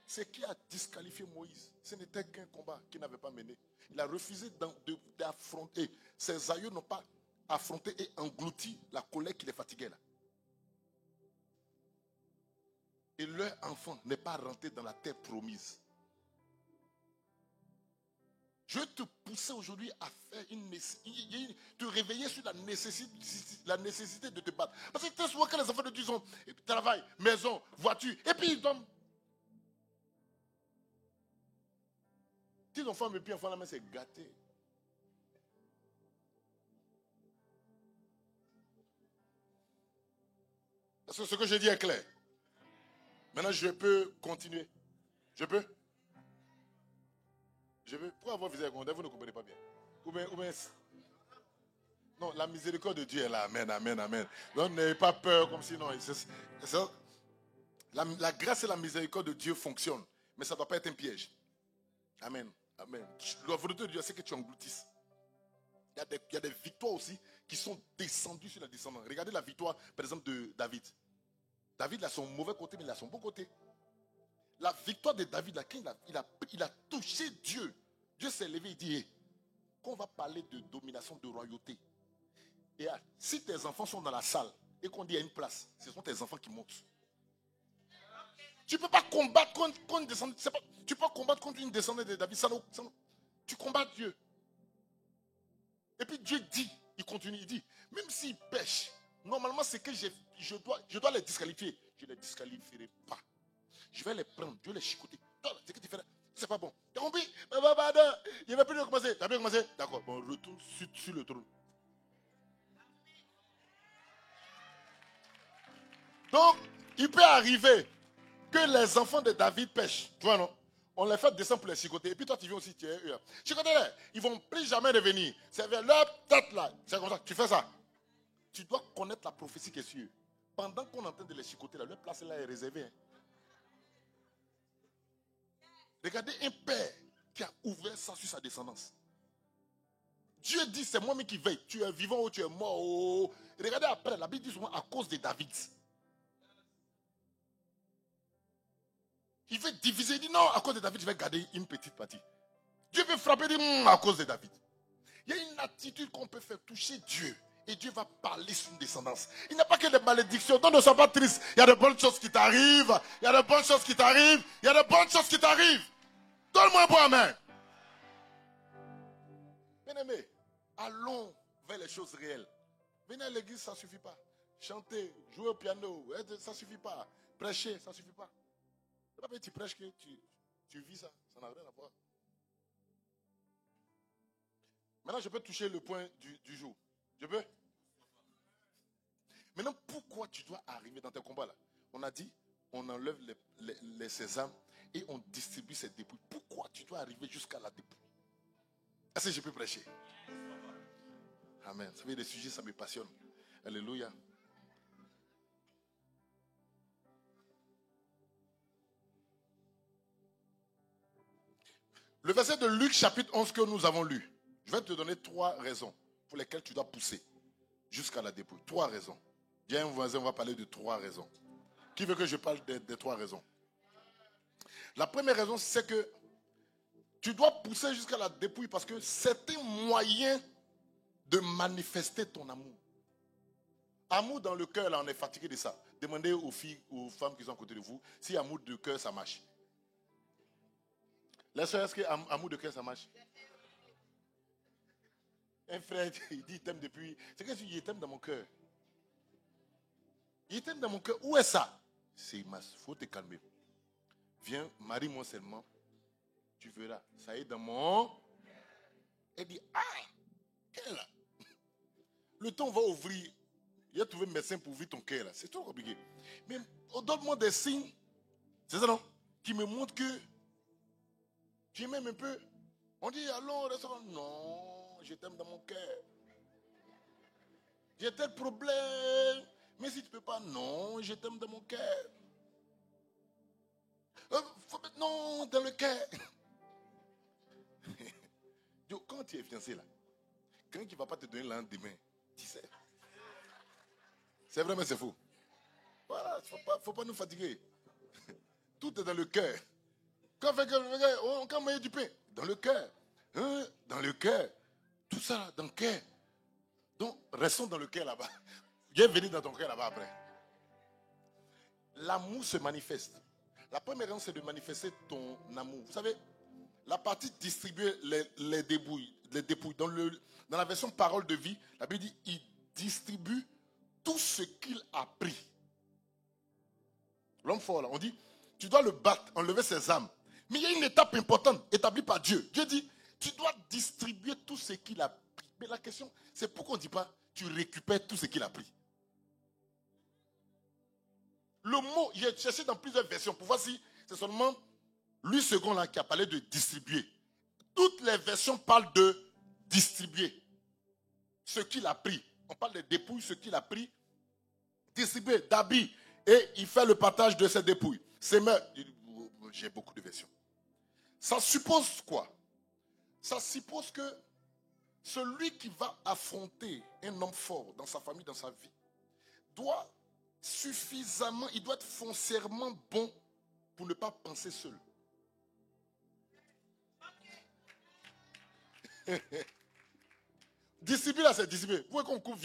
[SPEAKER 1] C'est qui a disqualifié Moïse. Ce n'était qu'un combat qu'il n'avait pas mené. Il a refusé d'affronter. Ses aïeux n'ont pas affronté et englouti la colère qui les fatiguait là. Et leur enfant n'est pas rentré dans la terre promise. Je vais te pousser aujourd'hui à faire te réveiller sur la nécessité de te battre. Parce que très souvent quand les enfants de Dieu ont travail, maison, voiture, et puis ils tombent. Si l'enfant me plie, enfant la main, c'est gâté. Est-ce que ce que je dis est clair? Maintenant, je peux continuer. Je peux? Je peux? Pourquoi avoir visé vous ne comprenez pas bien? Ou bien, non, la miséricorde de Dieu est là. Amen, amen, amen. Donc, n'ayez pas peur comme si non. La grâce et la miséricorde de Dieu fonctionnent. Mais ça ne doit pas être un piège. Amen. Amen. La volonté de Dieu, c'est que tu engloutisses. Il y a des victoires aussi qui sont descendues sur la descendance. Regardez la victoire, par exemple, de David. David a son mauvais côté, mais il a son bon côté. La victoire de David, là, il a touché Dieu. Dieu s'est levé et dit, quand on va parler de domination, de royauté, et si tes enfants sont dans la salle et qu'on dit à une place, ce sont tes enfants qui montent. Tu ne peux pas combattre contre une descendante. Tu peux combattre contre une descendante de David. Tu combats Dieu. Et puis Dieu dit, il continue, il dit, même s'ils pêchent, normalement c'est que je dois les disqualifier. Je ne les disqualifierai pas. Je vais les prendre, je vais les chicoter. C'est que tu fais là, c'est pas bon. Tu as compris? Il ne va plus recommencer. Tu as bien commencé? D'accord, bon, retourne sur le trône. Donc, il peut arriver que les enfants de David pêchent. Tu vois, non? On les fait descendre pour les chicoter. Et puis toi, tu viens aussi, tu es eux. Chicoter-les. Ils ne vont plus jamais revenir. C'est vers leur tête là. C'est comme ça. Tu fais ça. Tu dois connaître la prophétie qui est sur eux. Pendant qu'on est en train de les chicoter, là, leur place là est réservée. Hein. Regardez un père qui a ouvert ça sur sa descendance. Dieu dit, c'est moi-même qui veille. Tu es vivant ou tu es mort. Oh. Regardez après, la Bible dit souvent à cause de David. Il veut diviser, il dit non, à cause de David, je vais garder une petite partie. Dieu veut frapper, il dit à cause de David. Il y a une attitude qu'on peut faire toucher Dieu. Et Dieu va parler sur une descendance. Il n'y a pas que des malédictions. Donc ne sois pas triste. Il y a de bonnes choses qui t'arrivent. Il y a de bonnes choses qui t'arrivent. Il y a de bonnes choses qui t'arrivent. Donne-moi un bon amen. Bien-aimé, allons vers les choses réelles. Venir à l'église, ça ne suffit pas. Chanter, jouer au piano, ça ne suffit pas. Prêcher, ça ne suffit pas. Ce n'est pas que tu prêches que tu vis ça. Ça n'a rien à voir. Maintenant, je peux toucher le point du jour. Je peux? Maintenant, pourquoi tu dois arriver dans tes combats là? On a dit, on enlève les sésames et on distribue ces dépouilles. Pourquoi tu dois arriver jusqu'à la dépouille? Est-ce que je peux prêcher? Amen. Vous savez, les sujets, ça me passionne. Alléluia. Le verset de Luc chapitre 11 que nous avons lu. Je vais te donner 3 raisons pour lesquelles tu dois pousser jusqu'à la dépouille. 3 raisons. Dis à un voisin, on va parler de 3 raisons. Qui veut que je parle des 3 raisons? La première raison, c'est que tu dois pousser jusqu'à la dépouille parce que c'est un moyen de manifester ton amour. Amour dans le cœur, là, on est fatigué de ça. Demandez aux filles, aux femmes qui sont à côté de vous, si amour de cœur, ça marche. La soeur, est-ce que amour de cœur, ça marche? Un frère, il dit, il t'aime depuis... C'est que il t'aime dans mon cœur. Il t'aime dans mon cœur. Où est ça? Il faut te calmer. Viens, marie-moi seulement. Tu verras. Ça est dans mon... Elle dit, ah, quelle là? Le temps va ouvrir. Il a trouvé un médecin pour ouvrir ton cœur là. C'est trop compliqué. Mais donne-moi des signes. C'est ça non? Qui me montrent que tu m'aimes un peu. On dit, allons au restaurant. Non, je t'aime dans mon cœur. J'ai tel problème. Mais si tu ne peux pas, non, je t'aime dans mon cœur. Non, dans le cœur. Quand tu es fiancé là, quelqu'un qui ne va pas te donner le lendemain, tu sais. C'est vrai, mais c'est faux. Voilà, il ne faut pas nous fatiguer. Tout est dans le cœur. Quand on met du pain, dans le cœur. Hein? Dans le cœur. Tout ça, dans le cœur. Donc, restons dans le cœur là-bas. Viens venir dans ton cœur là-bas après. L'amour se manifeste. La première raison, c'est de manifester ton amour. Vous savez, la partie distribuer les dépouilles. Dans la version parole de vie, la Bible dit, il distribue tout ce qu'il a pris. L'homme fort là, on dit, tu dois le battre, enlever ses âmes. Mais il y a une étape importante établie par Dieu. Dieu dit, tu dois distribuer tout ce qu'il a pris. Mais la question, c'est pourquoi on ne dit pas, tu récupères tout ce qu'il a pris. Le mot, j'ai cherché dans plusieurs versions pour voir si c'est seulement lui second là qui a parlé de distribuer. Toutes les versions parlent de distribuer ce qu'il a pris. On parle de dépouilles, ce qu'il a pris, distribuer, d'habits. Et il fait le partage de ses dépouilles. J'ai beaucoup de versions. Ça suppose quoi? Ça suppose que celui qui va affronter un homme fort dans sa famille, dans sa vie, doit il doit être foncièrement bon pour ne pas penser seul. Distribuer là, c'est distribuer. Vous voyez qu'on coupe,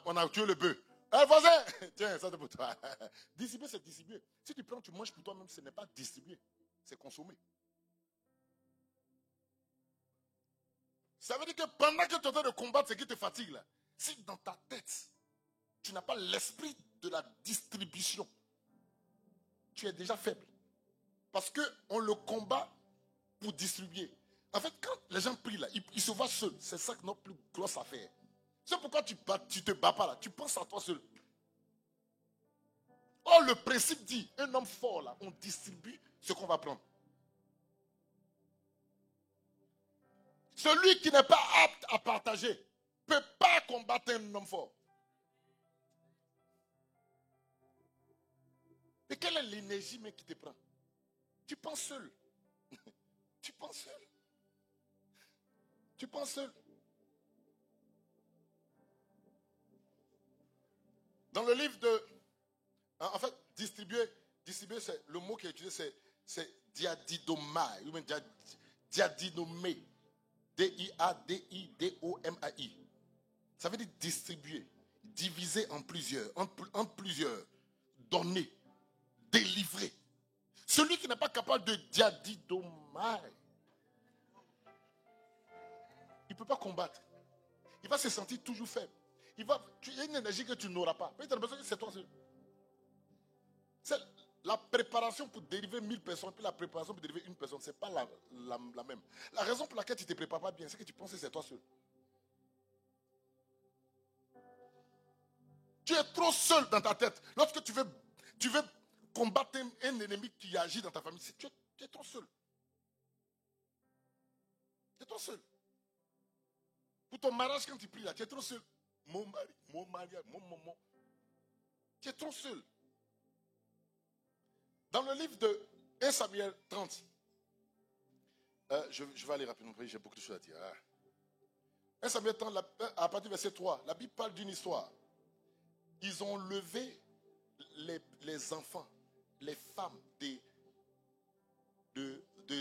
[SPEAKER 1] on a tué le bœuf. Eh, voisin! Tiens, ça c'est pour toi. Distribuer, c'est distribuer. Si tu prends, tu manges pour toi-même, ce n'est pas distribuer, c'est consommer. Ça veut dire que pendant que tu es en train de combattre ce qui te fatigue là, si dans ta tête, tu n'as pas l'esprit de la distribution, tu es déjà faible. Parce qu'on le combat pour distribuer. En fait, quand les gens prient là, ils se voient seuls. C'est ça que notre plus grosse affaire. C'est pourquoi tu ne te bats pas là. Tu penses à toi seul. Or, le principe dit, un homme fort là, on distribue ce qu'on va prendre. Celui qui n'est pas apte à partager ne peut pas combattre un homme fort. Mais quelle est l'énergie mais qui te prend? Tu penses seul. Tu penses seul. Tu penses seul. Dans le livre de... En fait, distribuer, c'est, le mot qui est utilisé, c'est diadidomai. Ou même diadinomé. D-I-A-D-I-D-O-M-A-I. Ça veut dire distribuer, diviser en plusieurs, en plusieurs, donner, délivrer. Celui qui n'est pas capable de diadidomai, il ne peut pas combattre. Il va se sentir toujours faible. Il y a une énergie que tu n'auras pas. Peut-être que c'est toi seul. C'est la préparation pour délivrer 1000 personnes, puis la préparation pour délivrer une personne, ce n'est pas la même. La raison pour laquelle tu ne te prépares pas bien, c'est que tu penses que c'est toi seul. Tu es trop seul dans ta tête. Lorsque tu veux combattre un ennemi qui agit dans ta famille, tu es trop seul. Tu es trop seul. Pour ton mariage, quand tu pries là, tu es trop seul. Mon mari, mon mariage, mon maman. Tu es trop seul. Dans le livre de 1 Samuel 30, je vais aller rapidement, j'ai beaucoup de choses à dire. 1 Samuel 30, à partir du verset 3, la Bible parle d'une histoire. Ils ont levé les enfants, les femmes de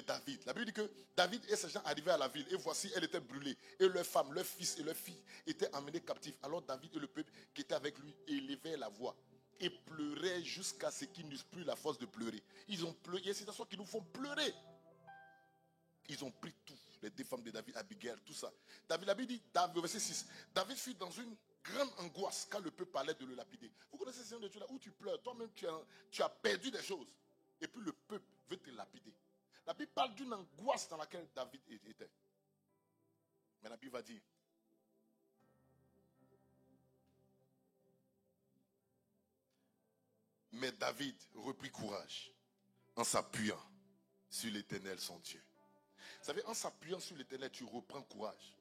[SPEAKER 1] David. La Bible dit que David et ses gens arrivaient à la ville et voici, elle était brûlée. Et leurs femmes, leurs fils et leurs filles étaient emmenés captifs. Alors David et le peuple qui était avec lui élevaient la voix et pleuraient jusqu'à ce qu'ils n'eussent plus la force de pleurer. Ils ont pleuré. Il y a ces histoires qui nous font pleurer. Ils ont pris tout. Les deux femmes de David, Abigail, tout ça. David, la Bible dit, verset 6, David fut dans une grande angoisse quand le peuple parlait de le lapider. Vous connaissez ces gens de Dieu là où tu pleures, toi-même tu as perdu des choses. Et puis le peuple veut te lapider. La Bible parle d'une angoisse dans laquelle David était. Mais la Bible va dire, mais David reprit courage en s'appuyant sur l'Éternel son Dieu. Vous savez, en s'appuyant sur l'Éternel, tu reprends courage.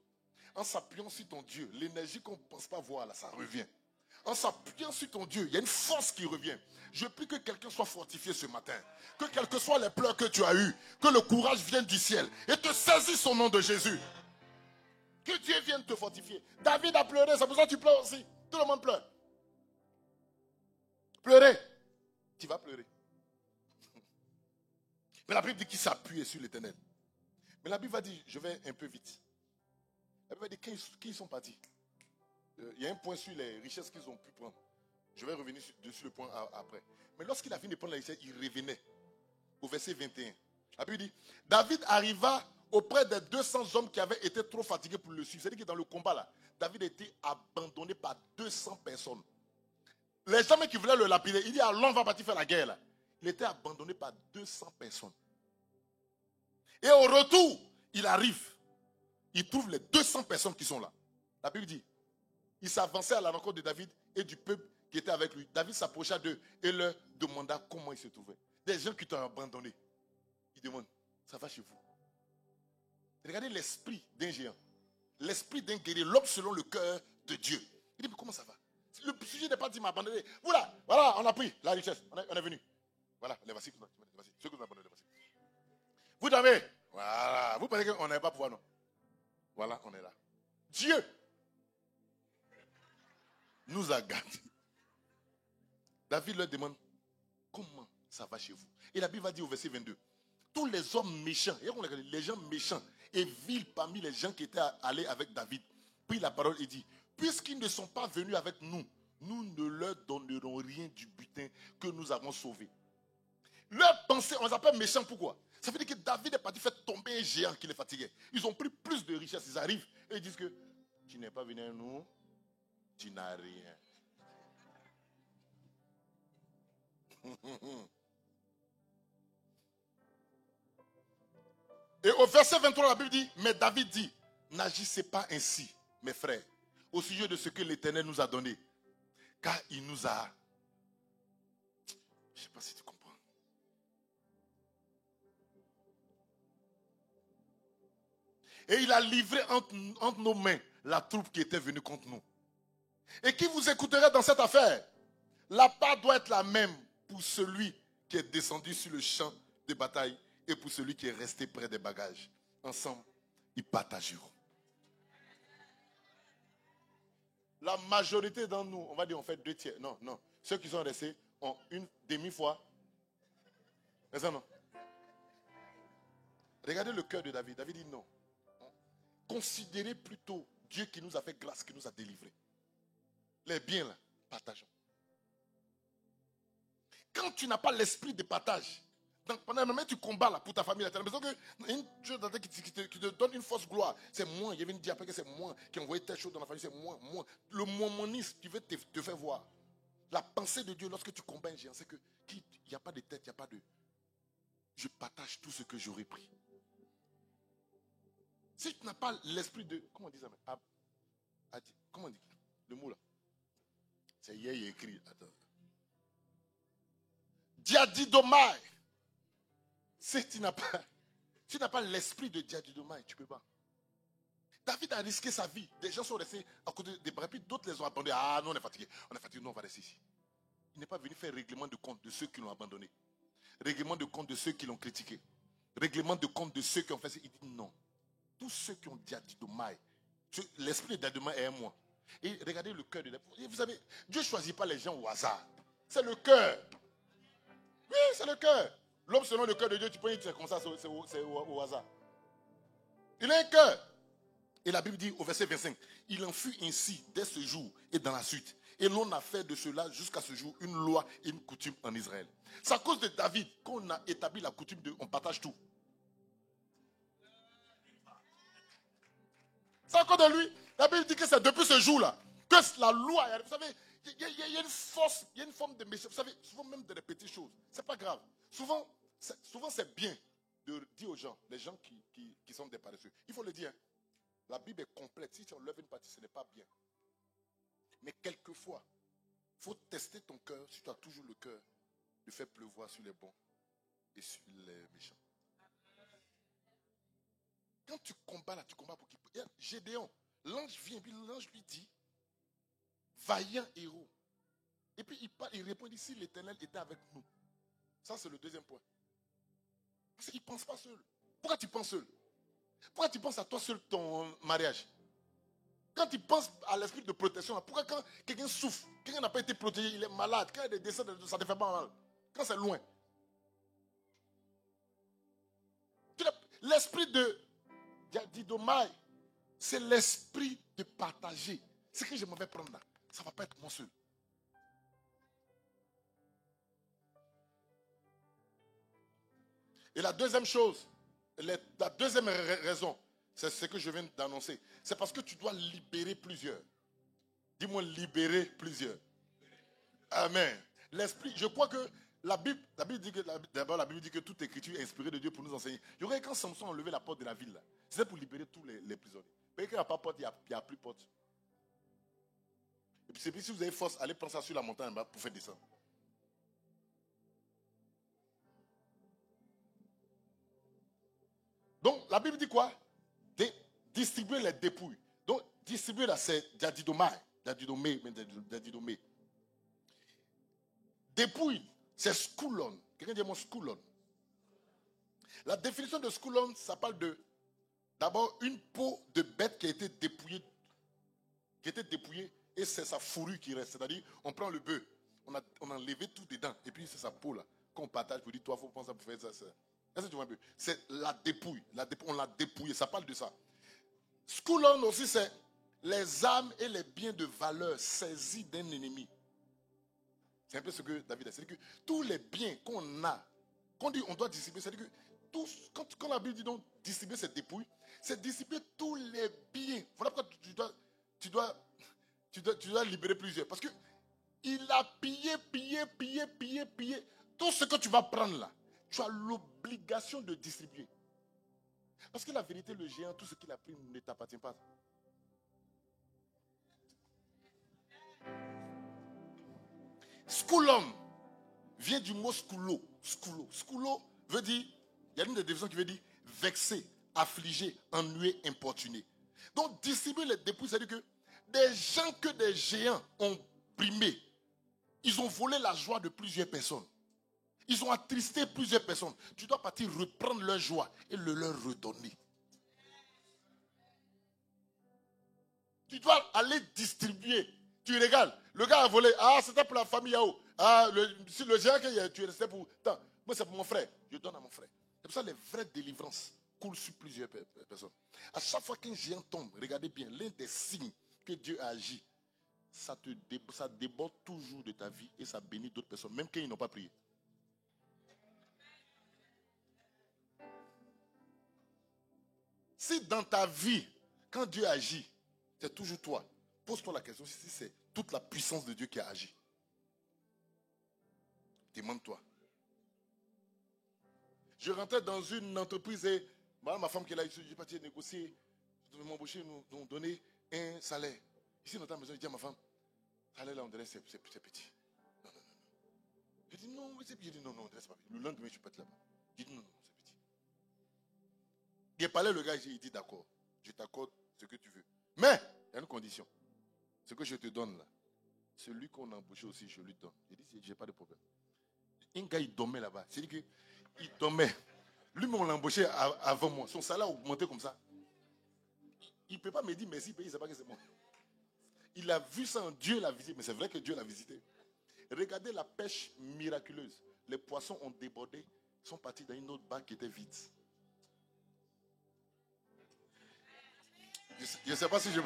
[SPEAKER 1] En s'appuyant sur ton Dieu, l'énergie qu'on ne pense pas voir là, ça revient. En s'appuyant sur ton Dieu, il y a une force qui revient. Je prie que quelqu'un soit fortifié ce matin. Que quels que soient les pleurs que tu as eus, que le courage vienne du ciel et te saisisse au nom de Jésus. Que Dieu vienne te fortifier. David a pleuré, c'est pour ça que tu pleures aussi. Tout le monde pleure. Pleurer. Tu vas pleurer. Mais la Bible dit qu'il s'appuyait sur l'Éternel. Mais la Bible va dire, je vais un peu vite. La Bible va dire, qui sont partis? Il y a un point sur les richesses qu'ils ont pu prendre. Je vais revenir dessus le point après. Mais lorsqu'il a fini de prendre la richesse, il revenait. Au verset 21. La Bible dit, David arriva auprès des 200 hommes qui avaient été trop fatigués pour le suivre. C'est-à-dire que dans le combat là, David a été abandonné par 200 personnes. Les gens qui voulaient le lapider, il dit, allons, on va partir faire la guerre là. Il était abandonné par 200 personnes. Et au retour, il arrive. Il trouve les 200 personnes qui sont là. La Bible dit, il s'avançait à la rencontre de David et du peuple qui était avec lui. David s'approcha d'eux et leur demanda comment ils se trouvaient. Des gens qui t'ont abandonné. Il demande, ça va chez vous? Regardez l'esprit d'un géant. L'esprit d'un guerrier, l'homme selon le cœur de Dieu. Il dit, mais comment ça va? Le sujet n'est pas dit m'abandonner. Voilà, on a pris la richesse. On est venu. Voilà, les voici. Ceux que vous abandonnez, les voici. Vous avez. Voilà. Vous pensez qu'on n'avait pas pouvoir, non? Voilà, on est là. Dieu nous a gardés. David leur demande, comment ça va chez vous? Et la Bible va dire au verset 22, tous les hommes méchants, les gens méchants et vils parmi les gens qui étaient allés avec David, prit la parole et dit, puisqu'ils ne sont pas venus avec nous, nous ne leur donnerons rien du butin que nous avons sauvé. Leur pensée, on les appelle méchants, pourquoi? Ça veut dire que David est parti faire tomber un géant qui les fatiguait. Ils ont pris plus de richesses, ils arrivent et ils disent que tu n'es pas venu à nous, tu n'as rien. Et au verset 23, la Bible dit, mais David dit, n'agissez pas ainsi, mes frères, au sujet de ce que l'Éternel nous a donné. Car il nous a... Je ne sais pas si tu comprends. Et il a livré entre nos mains la troupe qui était venue contre nous. Et qui vous écouterait dans cette affaire? La part doit être la même pour celui qui est descendu sur le champ de bataille et pour celui qui est resté près des bagages. Ensemble, ils partageront. La majorité d'entre nous, on va dire, on fait 2 tiers. Non. Ceux qui sont restés ont une demi-fois. Mais ça, non. Regardez le cœur de David. David dit non. Considérez plutôt Dieu qui nous a fait grâce, qui nous a délivrés. Les biens là, partageons. Quand tu n'as pas l'esprit de partage, donc pendant le moment tu combats là pour ta famille, tu as l'impression qu'une chose qui te donne une fausse gloire, c'est moi. Il y avait une dit après que c'est moi qui ai envoyé telle chose dans la famille, c'est moi. Le momonisme qui veut te faire voir. La pensée de Dieu lorsque tu combats un géant, c'est qu'il n'y a pas de tête, il n'y a pas de... Je partage tout ce que j'aurais pris. Si tu n'as pas l'esprit de... Comment on dit ça? Comment on dit le mot là? C'est hier, il est écrit. Attends. Diadidomai. Si tu n'as pas l'esprit de Diadidomai, tu ne peux pas. David a risqué sa vie. Des gens sont restés à côté des brebis, d'autres les ont abandonnés. Ah non, on est fatigué. Non, on va rester ici. Il n'est pas venu faire règlement de compte de ceux qui l'ont abandonné. Règlement de compte de ceux qui l'ont critiqué. Règlement de compte de ceux qui ont fait ça. Il dit non. Tous ceux qui ont Diadidomai, l'esprit de Diadidomai est moi. Et regardez le cœur de David. Vous savez, Dieu ne choisit pas les gens au hasard. C'est le cœur. Oui, c'est le cœur. L'homme selon le cœur de Dieu, tu peux dire que c'est comme ça, c'est au hasard. Il a un cœur. Et la Bible dit au verset 25, il en fut ainsi dès ce jour et dans la suite. Et l'on a fait de cela jusqu'à ce jour une loi et une coutume en Israël. C'est à cause de David qu'on a établi la coutume de on partage tout. C'est à cause de lui. La Bible dit que c'est depuis ce jour-là que la loi, vous savez, il y a une force, il y a une forme de méchant. Vous savez, souvent même de petites choses. C'est pas grave. Souvent c'est bien de dire aux gens, les gens qui sont des paresseux. Il faut le dire. La Bible est complète. Si tu enlèves une partie, ce n'est pas bien. Mais quelquefois, il faut tester ton cœur. Si tu as toujours le cœur de faire pleuvoir sur les bons et sur les méchants. Quand tu combats là, tu combats pour qui? Gédéon, l'ange vient, puis l'ange lui dit, vaillant héros. Et puis il parle, il répond, il dit, si l'Éternel était avec nous. Ça, c'est le deuxième point. Parce qu'il ne pense pas seul. Pourquoi tu penses seul? Pourquoi tu penses à toi seul ton mariage? Quand tu penses à l'esprit de protection, pourquoi quand quelqu'un souffre, quelqu'un n'a pas été protégé, il est malade, quand il y a des décès, ça ne te fait pas mal. Quand c'est loin. L'esprit de Didomai, c'est l'esprit de partager. Ce que je m'en vais prendre là, ça ne va pas être moi seul. Et la deuxième chose, la deuxième raison, c'est ce que je viens d'annoncer. C'est parce que tu dois libérer plusieurs. Dis-moi libérer plusieurs. Amen. L'esprit, je crois que la Bible dit que, d'abord la Bible dit que toute écriture est inspirée de Dieu pour nous enseigner. Il y aurait quand Samson a enlevé la porte de la ville, c'était pour libérer tous les prisonniers. Parce qu'il n'y a pas de porte, il n'y a plus de porte. Et puis si vous avez force, allez prendre ça sur la montagne pour faire descendre. Donc la Bible dit quoi? Distribuer les dépouilles. Donc distribuer là, c'est Diadomé. Dépouille, c'est scoulon. Quelqu'un dit moi scoulon. La définition de scoulon, ça parle de d'abord une peau de bête qui a été dépouillée. Et c'est sa fourrure qui reste. C'est-à-dire, on prend le bœuf, on a enlevé tout dedans, et puis c'est sa peau là, qu'on partage pour dire, toi, il faut penser pour faire ça. Est-ce que tu vois un peu? C'est la dépouille. On l'a dépouillé, ça parle de ça. Scoulon aussi, c'est les âmes et les biens de valeur saisis d'un ennemi. C'est un peu ce que David a dit. C'est-à-dire que tous les biens qu'on a, qu'on dit on doit distribuer, c'est-à-dire que quand la Bible dit donc distribuer cette dépouille, c'est distribuer tous les biens. Voilà pourquoi tu dois libérer plusieurs. Parce que il a pillé. Tout ce que tu vas prendre là, tu as l'obligation de distribuer. Parce que la vérité, le géant, tout ce qu'il a pris ne t'appartient pas. Scoulon vient du mot scoulo. Scoulo veut dire, il y a une des définitions qui veut dire vexé, affligé, ennuyé, importuné. Donc distribuer les dépouilles, c'est-à-dire que des gens que des géants ont primés, ils ont volé la joie de plusieurs personnes. Ils ont attristé plusieurs personnes. Tu dois partir reprendre leur joie et le leur redonner. Tu dois aller distribuer. Tu régales. Le gars a volé. Ah, c'était pour la famille Yao. Ah, si le géant que tu es resté pour. Attends, moi c'est pour mon frère. Je donne à mon frère. C'est pour ça que les vraies délivrances coulent sur plusieurs personnes. À chaque fois qu'un géant tombe, regardez bien, l'un des signes que Dieu a agi, ça déborde toujours de ta vie et ça bénit d'autres personnes, même quand ils n'ont pas prié. Si dans ta vie, quand Dieu agit, c'est toujours toi, pose-toi la question si c'est toute la puissance de Dieu qui a agi. Demande-toi. Je rentrais dans une entreprise et ma femme qui est là, j'ai parti négocier, je devais m'embaucher, nous donner un salaire. Ici, dans ta maison, je dis à ma femme, salaire là, on dirait c'est petit. Non. Je dis non, c'est petit. Je dis non, on dirait c'est pas petit. Le lendemain, je suis parti là-bas. Je dis non, c'est petit. Il a parlé, le gars, il dit d'accord, je t'accorde ce que tu veux. Mais, il y a une condition. Ce que je te donne là, celui qu'on a embauché aussi, je lui donne. Il dit, j'ai pas de problème. Un gars, il dormait là-bas. C'est-à-dire qu'il dormait. Lui-même, on l'a embauché avant moi. Son salaire a augmenté comme ça. Il ne peut pas me dire merci, il ne sait pas que c'est moi. Il a vu ça, Dieu l'a visité. Mais c'est vrai que Dieu l'a visité. Regardez la pêche miraculeuse. Les poissons ont débordé. Ils sont partis dans une autre bac qui était vide. Je ne sais pas si je...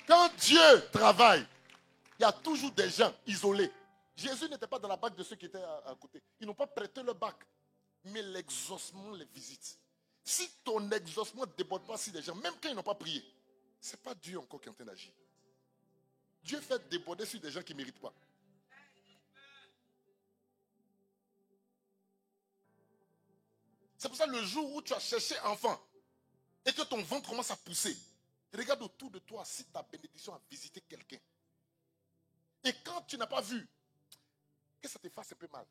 [SPEAKER 1] Quand Dieu travaille, il y a toujours des gens isolés. Jésus n'était pas dans la bac de ceux qui étaient à côté. Ils n'ont pas prêté le bac. Mais l'exaucement les visite. Si ton exaucement ne déborde pas sur des gens, même quand ils n'ont pas prié, ce n'est pas Dieu encore qui est en train d'agir. Dieu fait déborder sur des gens qui ne méritent pas. C'est pour ça que le jour où tu as cherché enfant et que ton ventre commence à pousser, regarde autour de toi si ta bénédiction a visité quelqu'un. Et quand tu n'as pas vu, que ça te fasse un peu mal.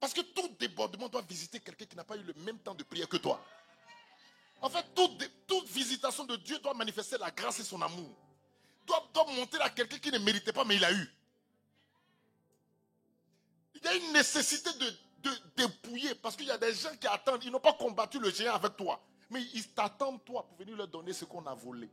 [SPEAKER 1] Parce que tout débordement doit visiter quelqu'un qui n'a pas eu le même temps de prière que toi. En fait, toute visitation de Dieu doit manifester la grâce et son amour. Doit monter à quelqu'un qui ne méritait pas, mais il a eu. Il y a une nécessité de dépouiller, parce qu'il y a des gens qui attendent. Ils n'ont pas combattu le géant avec toi, mais ils t'attendent toi pour venir leur donner ce qu'on a volé.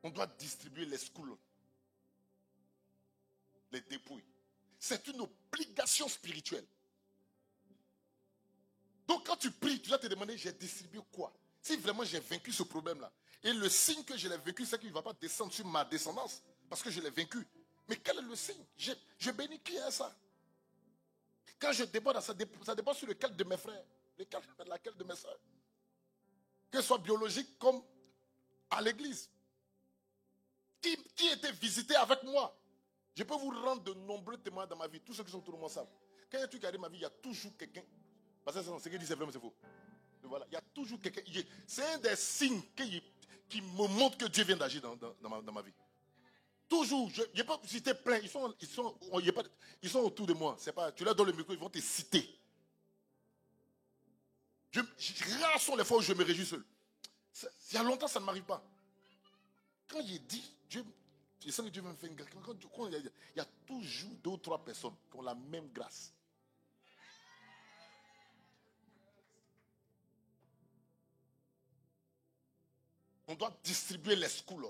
[SPEAKER 1] On doit distribuer les schools, les dépouilles. C'est une obligation spirituelle. Donc quand tu pries, tu dois te demander, j'ai distribué quoi? Si vraiment j'ai vaincu ce problème-là, et le signe que je l'ai vaincu, c'est qu'il ne va pas descendre sur ma descendance, parce que je l'ai vaincu. Mais quel est le signe? Je bénis qui est ça? Quand je déborde, ça déborde sur lequel de mes frères, laquelle de mes soeurs. Que ce soit biologique comme à l'église. Qui était visité avec moi? Je peux vous rendre de nombreux témoins dans ma vie. Tous ceux qui sont autour de moi savent. Quand il y a un truc qui arrive dans ma vie, il y a toujours quelqu'un. Parce que ce qu'il dit, c'est vrai, mais c'est faux. Voilà, il y a toujours quelqu'un. C'est un des signes qui me montre que Dieu vient d'agir dans ma vie. Toujours. Je n'ai pas cité plein. Ils sont autour de moi. C'est pas, tu leur donnes le micro, ils vont te citer. Rares sont les fois où je me réjouis seul. Il y a longtemps, ça ne m'arrive pas. Quand il dit, je sens que Dieu va me faire une grâce. Il y a toujours 2 ou 3 personnes qui ont la même grâce. On doit distribuer les schools.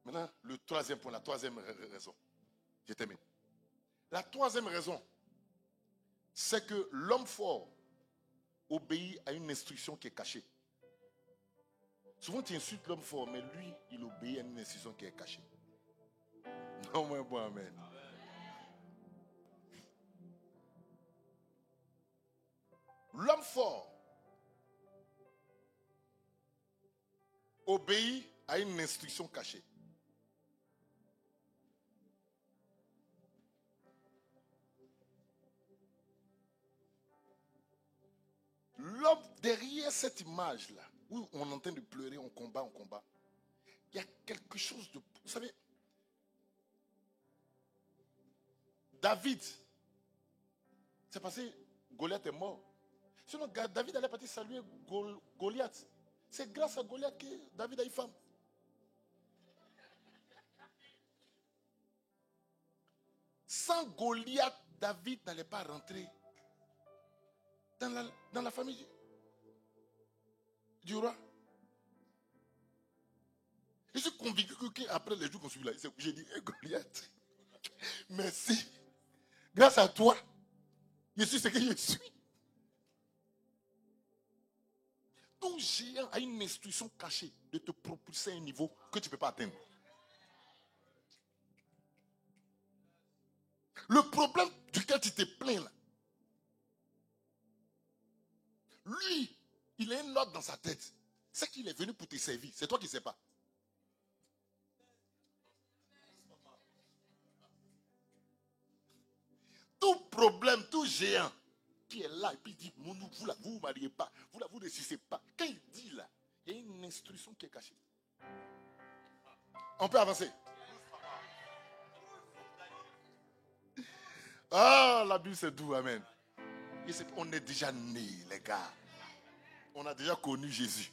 [SPEAKER 1] Maintenant, le troisième point, la troisième raison. Je termine. La troisième raison, c'est que l'homme fort obéit à une instruction qui est cachée. Souvent, tu insultes l'homme fort, mais lui, il obéit à une instruction qui est cachée. Non, moi, bon, amen. L'homme fort obéit à une instruction cachée. L'homme, derrière cette image-là, où on est en train de pleurer, on combat, il y a quelque chose de... Vous savez, David, c'est passé, Goliath est mort. Sinon, David allait partir saluer Goliath. C'est grâce à Goliath que David a eu femme. Sans Goliath, David n'allait pas rentrer dans la famille du roi. Je suis convaincu qu'après les jours qu'on suit là, j'ai dit, hey, Goliath, merci. Grâce à toi, je suis ce que je suis. Ton géant a une instruction cachée de te propulser à un niveau que tu ne peux pas atteindre. Le problème duquel tu te plains là, lui, il a une note dans sa tête. C'est qu'il est venu pour te servir. C'est toi qui ne sais pas. Tout problème, tout géant qui est là et puis il dit, vous ne vous mariez pas, vous ne réussissez pas. Quand il dit là, il y a une instruction qui est cachée. On peut avancer. Ah, la Bible c'est doux, amen. On est déjà nés, les gars. On a déjà connu Jésus.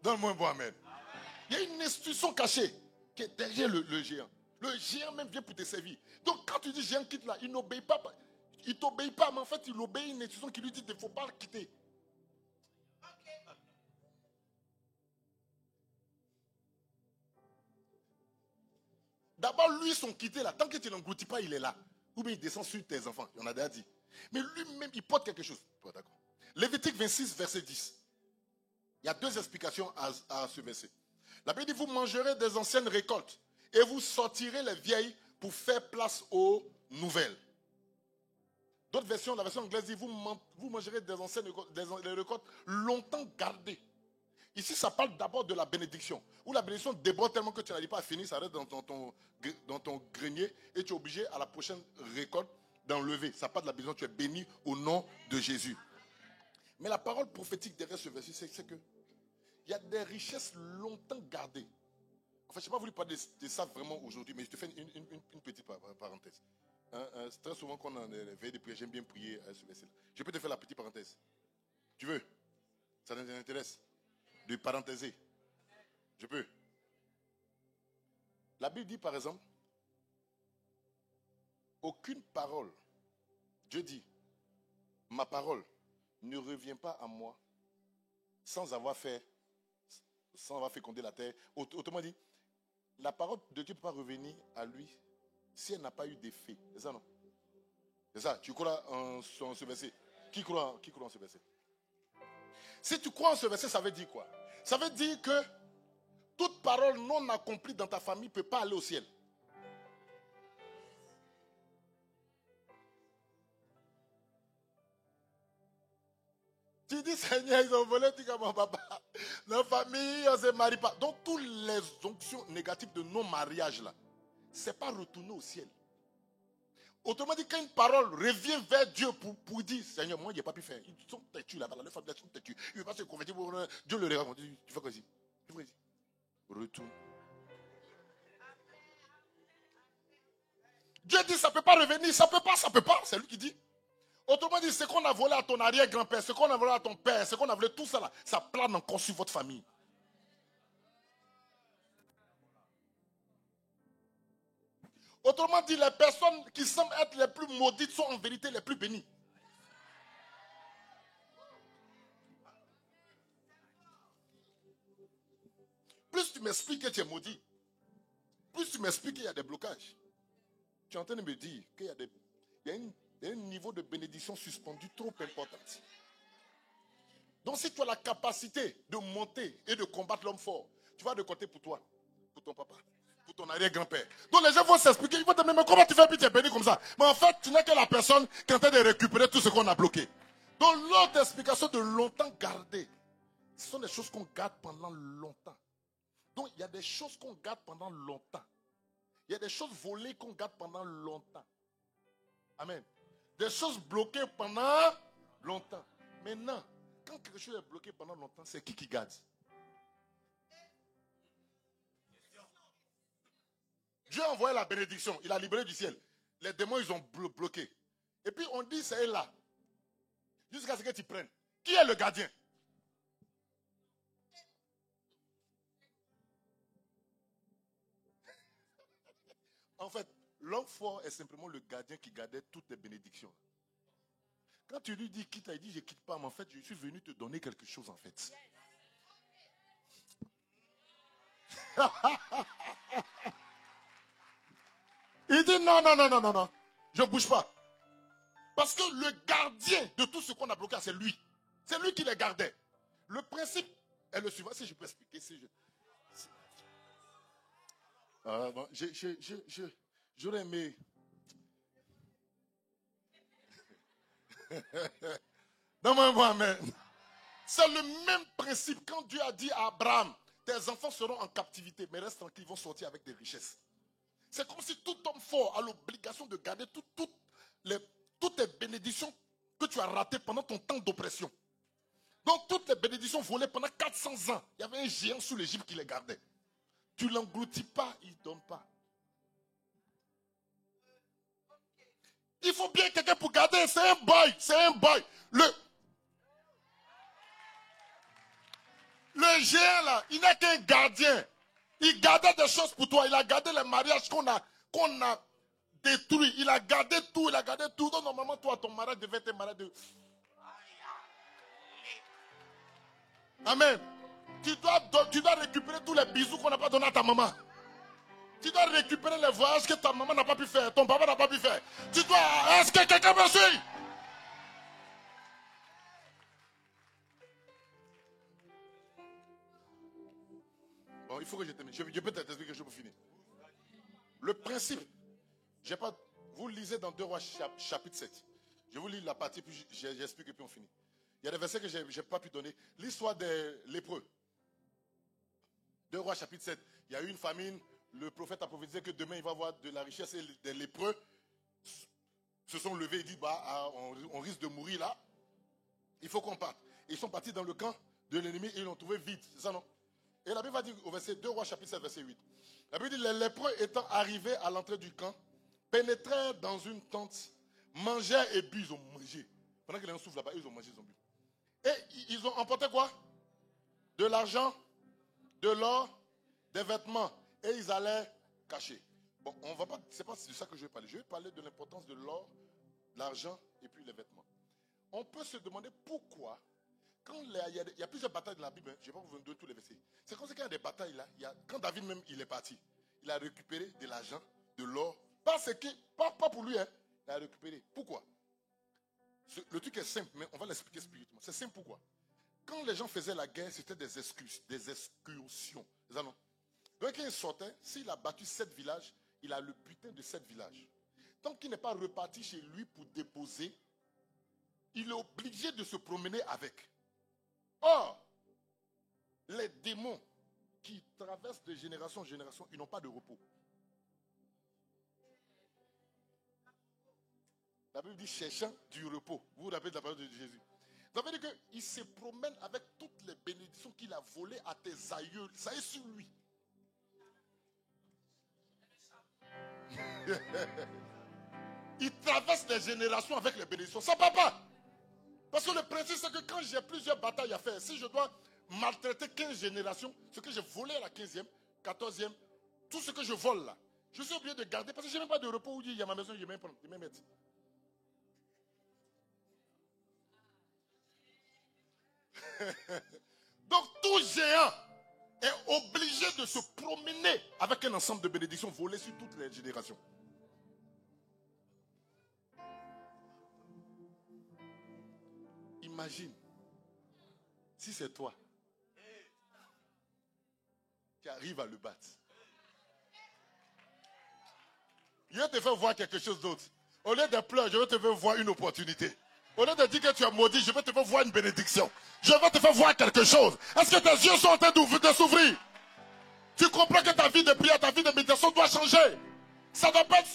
[SPEAKER 1] Donne-moi un bon amen. Il y a une instruction cachée qui est derrière le géant. Le géant même vient pour te servir. Donc quand tu dis géant quitte là, il n'obéit pas. Il ne t'obéit pas, mais en fait il obéit à une instruction qui lui dit qu'il ne faut pas le quitter. D'abord, lui, son quitté là, tant que tu n'engloutis pas, il est là. Ou bien il descend sur tes enfants, on a déjà dit. Mais lui-même, il porte quelque chose. D'accord. Lévitique 26, verset 10. Il y a deux explications à ce verset. La Bible dit, vous mangerez des anciennes récoltes et vous sortirez les vieilles pour faire place aux nouvelles. D'autres versions, la version anglaise dit, vous mangerez des anciennes récoltes longtemps gardées. Ici, ça parle d'abord de la bénédiction. Où la bénédiction déborde tellement que tu n'arrives pas à finir, ça reste dans ton grenier et tu es obligé à la prochaine récolte d'enlever. Ça parle de la bénédiction, tu es béni au nom de Jésus. Mais la parole prophétique derrière ce verset, c'est que il y a des richesses longtemps gardées. En fait, je n'ai pas voulu parler de ça vraiment aujourd'hui, mais je te fais une petite parenthèse. Très souvent, quand on a les veilles de prière, j'aime bien prier à ce verset-là. Je peux te faire la petite parenthèse. Tu veux? Ça t'intéresse? De parenthèser. Je peux. La Bible dit par exemple, aucune parole, Dieu dit, ma parole ne revient pas à moi sans avoir fécondé la terre. Autrement dit, la parole de Dieu ne peut pas revenir à lui si elle n'a pas eu d'effet. C'est ça, non? C'est ça. Tu crois en ce verset? Qui croit en ce verset? Si tu crois en ce verset, ça veut dire quoi? Ça veut dire que toute parole non accomplie dans ta famille ne peut pas aller au ciel. Tu dis, Seigneur, ils ont volé, tu dis à mon papa. Nos familles, on ne se marie pas. Donc, toutes les onctions négatives de non-mariage, là, ce n'est pas retourner au ciel. Autrement dit, quand une parole revient vers Dieu pour dire, Seigneur, moi, je n'ai pas pu faire. Ils sont têtus là-bas, les femmes sont têtues. Ils ne veulent pas se convertir. Dieu le regarde. Tu fais quoi ici? Tu fais quoi ici? Retourne. Dieu dit, ça ne peut pas revenir. Ça ne peut pas. C'est lui qui dit. Autrement dit, ce qu'on a volé à ton arrière-grand-père, ce qu'on a volé à ton père, ce qu'on a volé, tout ça là, ça plane encore sur votre famille. Autrement dit, les personnes qui semblent être les plus maudites sont en vérité les plus bénies. Plus tu m'expliques que tu es maudit, plus tu m'expliques qu'il y a des blocages. Tu es en train de me dire qu'il y a un niveau de bénédiction suspendu trop important. Donc si tu as la capacité de monter et de combattre l'homme fort, tu vas de côté pour toi, pour ton papa, pour ton arrière-grand-père. Donc les gens vont s'expliquer, ils vont te dire, mais comment tu fais puis tu es béni comme ça? Mais en fait, tu n'es que la personne qui est en train de récupérer tout ce qu'on a bloqué. Donc l'autre explication de longtemps garder, ce sont des choses qu'on garde pendant longtemps. Donc il y a des choses qu'on garde pendant longtemps. Il y a des choses volées qu'on garde pendant longtemps. Amen. Des choses bloquées pendant longtemps. Maintenant, quand quelque chose est bloqué pendant longtemps, c'est qui garde? Dieu a envoyé la bénédiction. Il a libéré du ciel. Les démons, ils ont bloqué. Et puis on dit, c'est là. Jusqu'à ce que tu prennes. Qui est le gardien? En fait, l'homme fort est simplement le gardien qui gardait toutes les bénédictions. Quand tu lui dis quitte, il dit je ne quitte pas, mais en fait, je suis venu te donner quelque chose en fait. Il dit non, je ne bouge pas. Parce que le gardien de tout ce qu'on a bloqué, c'est lui. C'est lui qui les gardait. Le principe est le suivant, si je peux expliquer. Bon, j'aurais aimé. Non, mais c'est le même principe quand Dieu a dit à Abraham, tes enfants seront en captivité, mais reste tranquille, ils vont sortir avec des richesses. C'est comme si tout homme fort a l'obligation de garder toutes les bénédictions que tu as ratées pendant ton temps d'oppression. Donc toutes les bénédictions volées pendant 400 ans, il y avait un géant sous l'Égypte qui les gardait. Tu ne l'engloutis pas, il ne donne pas. Il faut bien quelqu'un pour garder, c'est un boy. Le géant là, il n'est qu'un gardien. Il gardait des choses pour toi. Il a gardé les mariages qu'on a détruits. Il a gardé tout. Donc normalement, toi, ton mariage devait être un mariage de... Amen. Tu dois récupérer tous les bisous qu'on n'a pas donnés à ta maman. Tu dois récupérer les voyages que ta maman n'a pas pu faire, ton papa n'a pas pu faire. Tu dois... Est-ce que quelqu'un me suit? Bon, il faut que je termine. Je peux t'expliquer quelque chose pour finir. Le principe, j'ai pas... Vous lisez dans 2 Rois chapitre 7. Je vous lis la partie, puis j'explique et puis on finit. Il y a des versets que je n'ai pas pu donner. L'histoire des lépreux. 2 Rois chapitre 7. Il y a eu une famine. Le prophète a prophétisé que demain il va y avoir de la richesse et des lépreux se sont levés et dit on risque de mourir là. Il faut qu'on parte. Et ils sont partis dans le camp de l'ennemi et ils l'ont trouvé vide. C'est ça non? Et la Bible va dire au verset 2 Rois chapitre 7 verset 8. La Bible dit les lépreux étant arrivés à l'entrée du camp pénétrèrent dans une tente, mangèrent et bu. Ils ont mangé. Pendant que les gens soufflent là-bas, ils ont mangé, ils ont bu. Et ils ont emporté quoi? De l'argent, de l'or, des vêtements. Et ils allaient cacher. Bon, on va pas, c'est pas de ça que je vais parler. Je vais parler de l'importance de l'or, l'argent et puis les vêtements. On peut se demander pourquoi, quand il y a plusieurs batailles dans la Bible, je ne vais pas vous donner tous les versets. C'est comme ça qu'il y a des batailles là. Quand David même il est parti, il a récupéré de l'argent, de l'or. Pas pour lui, hein. Il a récupéré. Pourquoi? Le truc est simple, mais on va l'expliquer spirituellement. C'est simple pourquoi? Quand les gens faisaient la guerre, c'était des excursions. Donc quand il sortait, s'il a battu 7 villages, il a le butin de 7 villages. Tant qu'il n'est pas reparti chez lui pour déposer, il est obligé de se promener avec. Or, les démons qui traversent de génération en génération, ils n'ont pas de repos. La Bible dit cherchant du repos. Vous vous rappelez de la parole de Jésus? Ça veut dire qu'il se promène avec toutes les bénédictions qu'il a volées à tes aïeux. Ça est sur lui. Il traverse les générations avec les bénédictions. Ça ne part pas. Parce que le principe, c'est que quand j'ai plusieurs batailles à faire, si je dois maltraiter 15 générations, ce que j'ai volé à la 15e, 14e, tout ce que je vole là, je suis obligé de garder parce que je n'ai même pas de repos où il y a ma maison, je vais même prendre, je vais même mettre. Donc tout géant est obligé de se promener avec un ensemble de bénédictions volées sur toutes les générations. Imagine si c'est toi qui arrive à le battre. Je vais te faire voir quelque chose d'autre. Au lieu de pleurer, je vais te faire voir une opportunité. Au lieu de dire que tu es maudit, je vais te faire voir une bénédiction. Je vais te faire voir quelque chose. Est-ce que tes yeux sont en train de s'ouvrir? Tu comprends que ta vie de prière, ta vie de méditation doit changer. Ça doit pas être,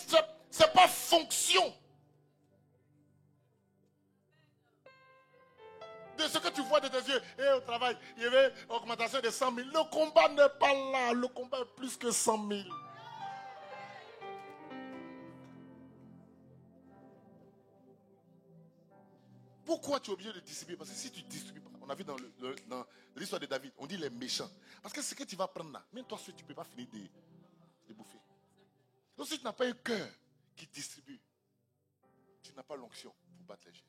[SPEAKER 1] c'est pas fonction de ce que tu vois de tes yeux. Et au travail, il y avait une augmentation de 100 000. Le combat n'est pas là. Le combat est plus que 100 000. Pourquoi tu es obligé de distribuer? Parce que si tu ne distribues pas, on a vu dans l'histoire de David, on dit les méchants. Parce que ce que tu vas prendre là, même toi, tu ne peux pas finir de bouffer. Donc si tu n'as pas un cœur qui distribue, tu n'as pas l'onction pour battre les géants.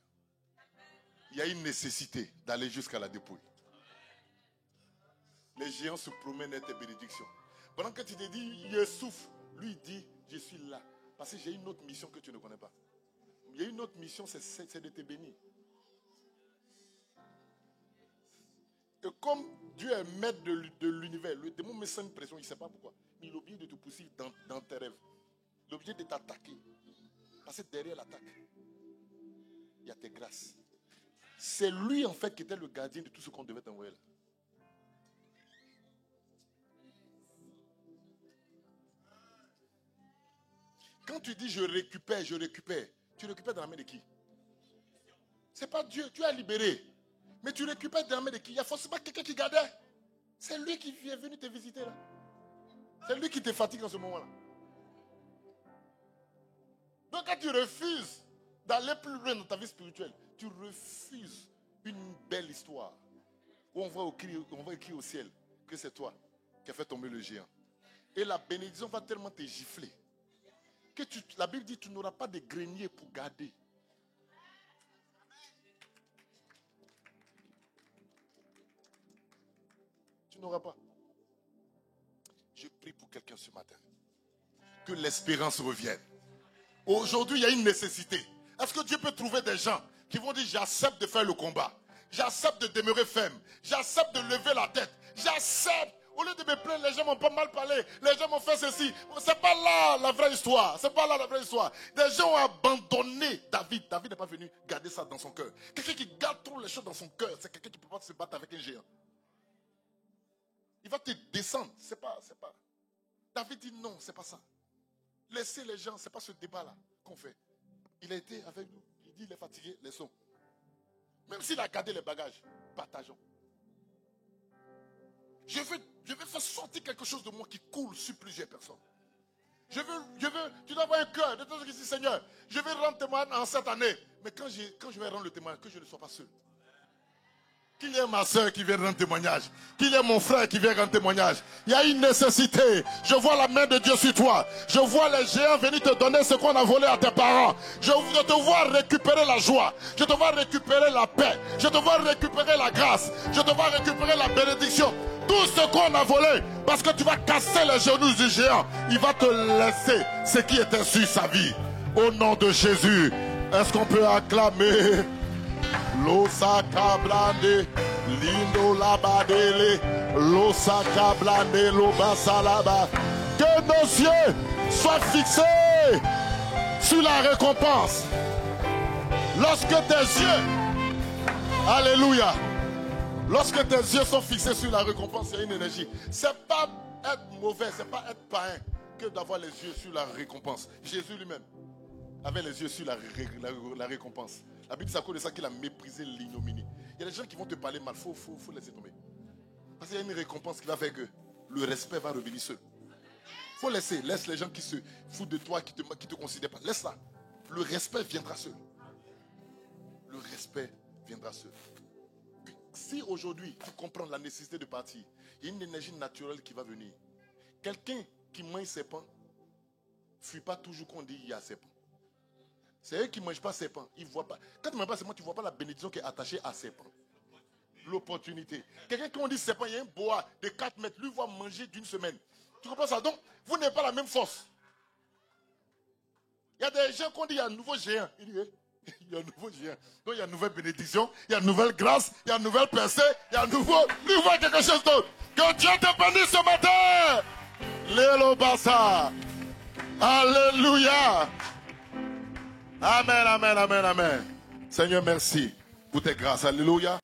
[SPEAKER 1] Il y a une nécessité d'aller jusqu'à la dépouille. Les géants se promènent à tes bénédictions. Pendant que tu te dis, je souffre, lui il dit, je suis là. Parce que j'ai une autre mission que tu ne connais pas. Il y a une autre mission, c'est de te bénir. Et comme Dieu est maître de l'univers, le démon met ça une pression, il ne sait pas pourquoi. Mais il est obligé de te poursuivre dans tes rêves. Il est obligé de t'attaquer. Parce que derrière l'attaque, il y a tes grâces. C'est lui en fait qui était le gardien de tout ce qu'on devait t'envoyer là. Quand tu dis je récupère, tu récupères dans la main de qui? C'est pas Dieu, tu as libéré. Mais tu récupères dans la main de qui? Il y a forcément quelqu'un qui gardait. C'est lui qui est venu te visiter là. C'est lui qui te fatigue en ce moment là. Donc quand tu refuses d'aller plus loin dans ta vie spirituelle, tu refuses une belle histoire où on va écrire au ciel que c'est toi qui as fait tomber le géant. Et la bénédiction va tellement te gifler que la Bible dit que tu n'auras pas de grenier pour garder. Tu n'auras pas. Je prie pour quelqu'un ce matin. que l'espérance revienne. Aujourd'hui, il y a une nécessité. Est-ce que Dieu peut trouver des gens qui vont dire j'accepte de faire le combat, j'accepte de demeurer ferme, j'accepte de lever la tête, j'accepte. Au lieu de me plaindre, les gens m'ont pas mal parlé, les gens m'ont fait ceci. C'est pas là la vraie histoire. C'est pas là la vraie histoire. Des gens ont abandonné David. David n'est pas venu garder ça dans son cœur. Quelqu'un qui garde trop les choses dans son cœur, c'est quelqu'un qui ne peut pas se battre avec un géant. Il va te descendre. C'est pas. David dit non, c'est pas ça. Laissez les gens, c'est pas ce débat-là qu'on fait. Il a été avec nous. Il dit il est fatigué, laissons. Même s'il a gardé les bagages, partageons. Je veux faire sortir quelque chose de moi qui coule sur plusieurs personnes. Tu dois avoir un cœur de tout ce qui dit Seigneur, je vais rendre témoin en cette année. Mais quand je vais rendre le témoin, que je ne sois pas seul. Qu'il y ait ma soeur qui vient rendre témoignage. Qu'il y ait mon frère qui vient rendre témoignage. Il y a une nécessité. Je vois la main de Dieu sur toi. Je vois les géants venir te donner ce qu'on a volé à tes parents. Je te vois récupérer la joie. Je te vois récupérer la paix. Je te vois récupérer la grâce. Je te vois récupérer la bénédiction. Tout ce qu'on a volé. Parce que tu vas casser les genoux du géant. Il va te laisser ce qui était sur sa vie. Au nom de Jésus. Est-ce qu'on peut acclamer? Losaka blande, lindo labadele, losaka blande, lobasalaba. Que nos yeux soient fixés sur la récompense. Lorsque tes yeux, alléluia, lorsque tes yeux sont fixés sur la récompense, il y a une énergie. C'est pas être mauvais, c'est pas être païen que d'avoir les yeux sur la récompense. Jésus lui-même avait les yeux sur la récompense. La Bible, c'est à cause de ça qu'il a méprisé l'ignominie. Il y a des gens qui vont te parler mal, il faut laisser tomber. Parce qu'il y a une récompense qui va faire que le respect va revenir seul. Il faut laisse les gens qui se foutent de toi, qui te considèrent pas. Laisse ça. Le respect viendra seul. Le respect viendra seul. Si aujourd'hui tu comprends la nécessité de partir, il y a une énergie naturelle qui va venir. Quelqu'un qui mange ses pains, ne fuit pas toujours qu'on dit il y a ses pains. C'est eux qui ne mangent pas ses pains. Ils voient pas. Quand tu ne manges pas ses pains, tu ne vois pas la bénédiction qui est attachée à ses pains. L'opportunité. Quelqu'un qui on dit ses pains, il y a un bois de 4 mètres, lui va manger d'une semaine. Tu comprends ça? Donc, vous n'avez pas la même force. Il y a des gens qui ont dit il y a un nouveau géant. Il dit, il y a un nouveau géant. Donc, il y a une nouvelle bénédiction, il y a une nouvelle grâce, il y a une nouvelle percée, il y a un nouveau. Lui voit quelque chose d'autre. Que Dieu te bénisse ce matin. Lélo Bassa. Alléluia. Amen, amen, amen, amen. Seigneur, merci pour tes grâces. Alléluia.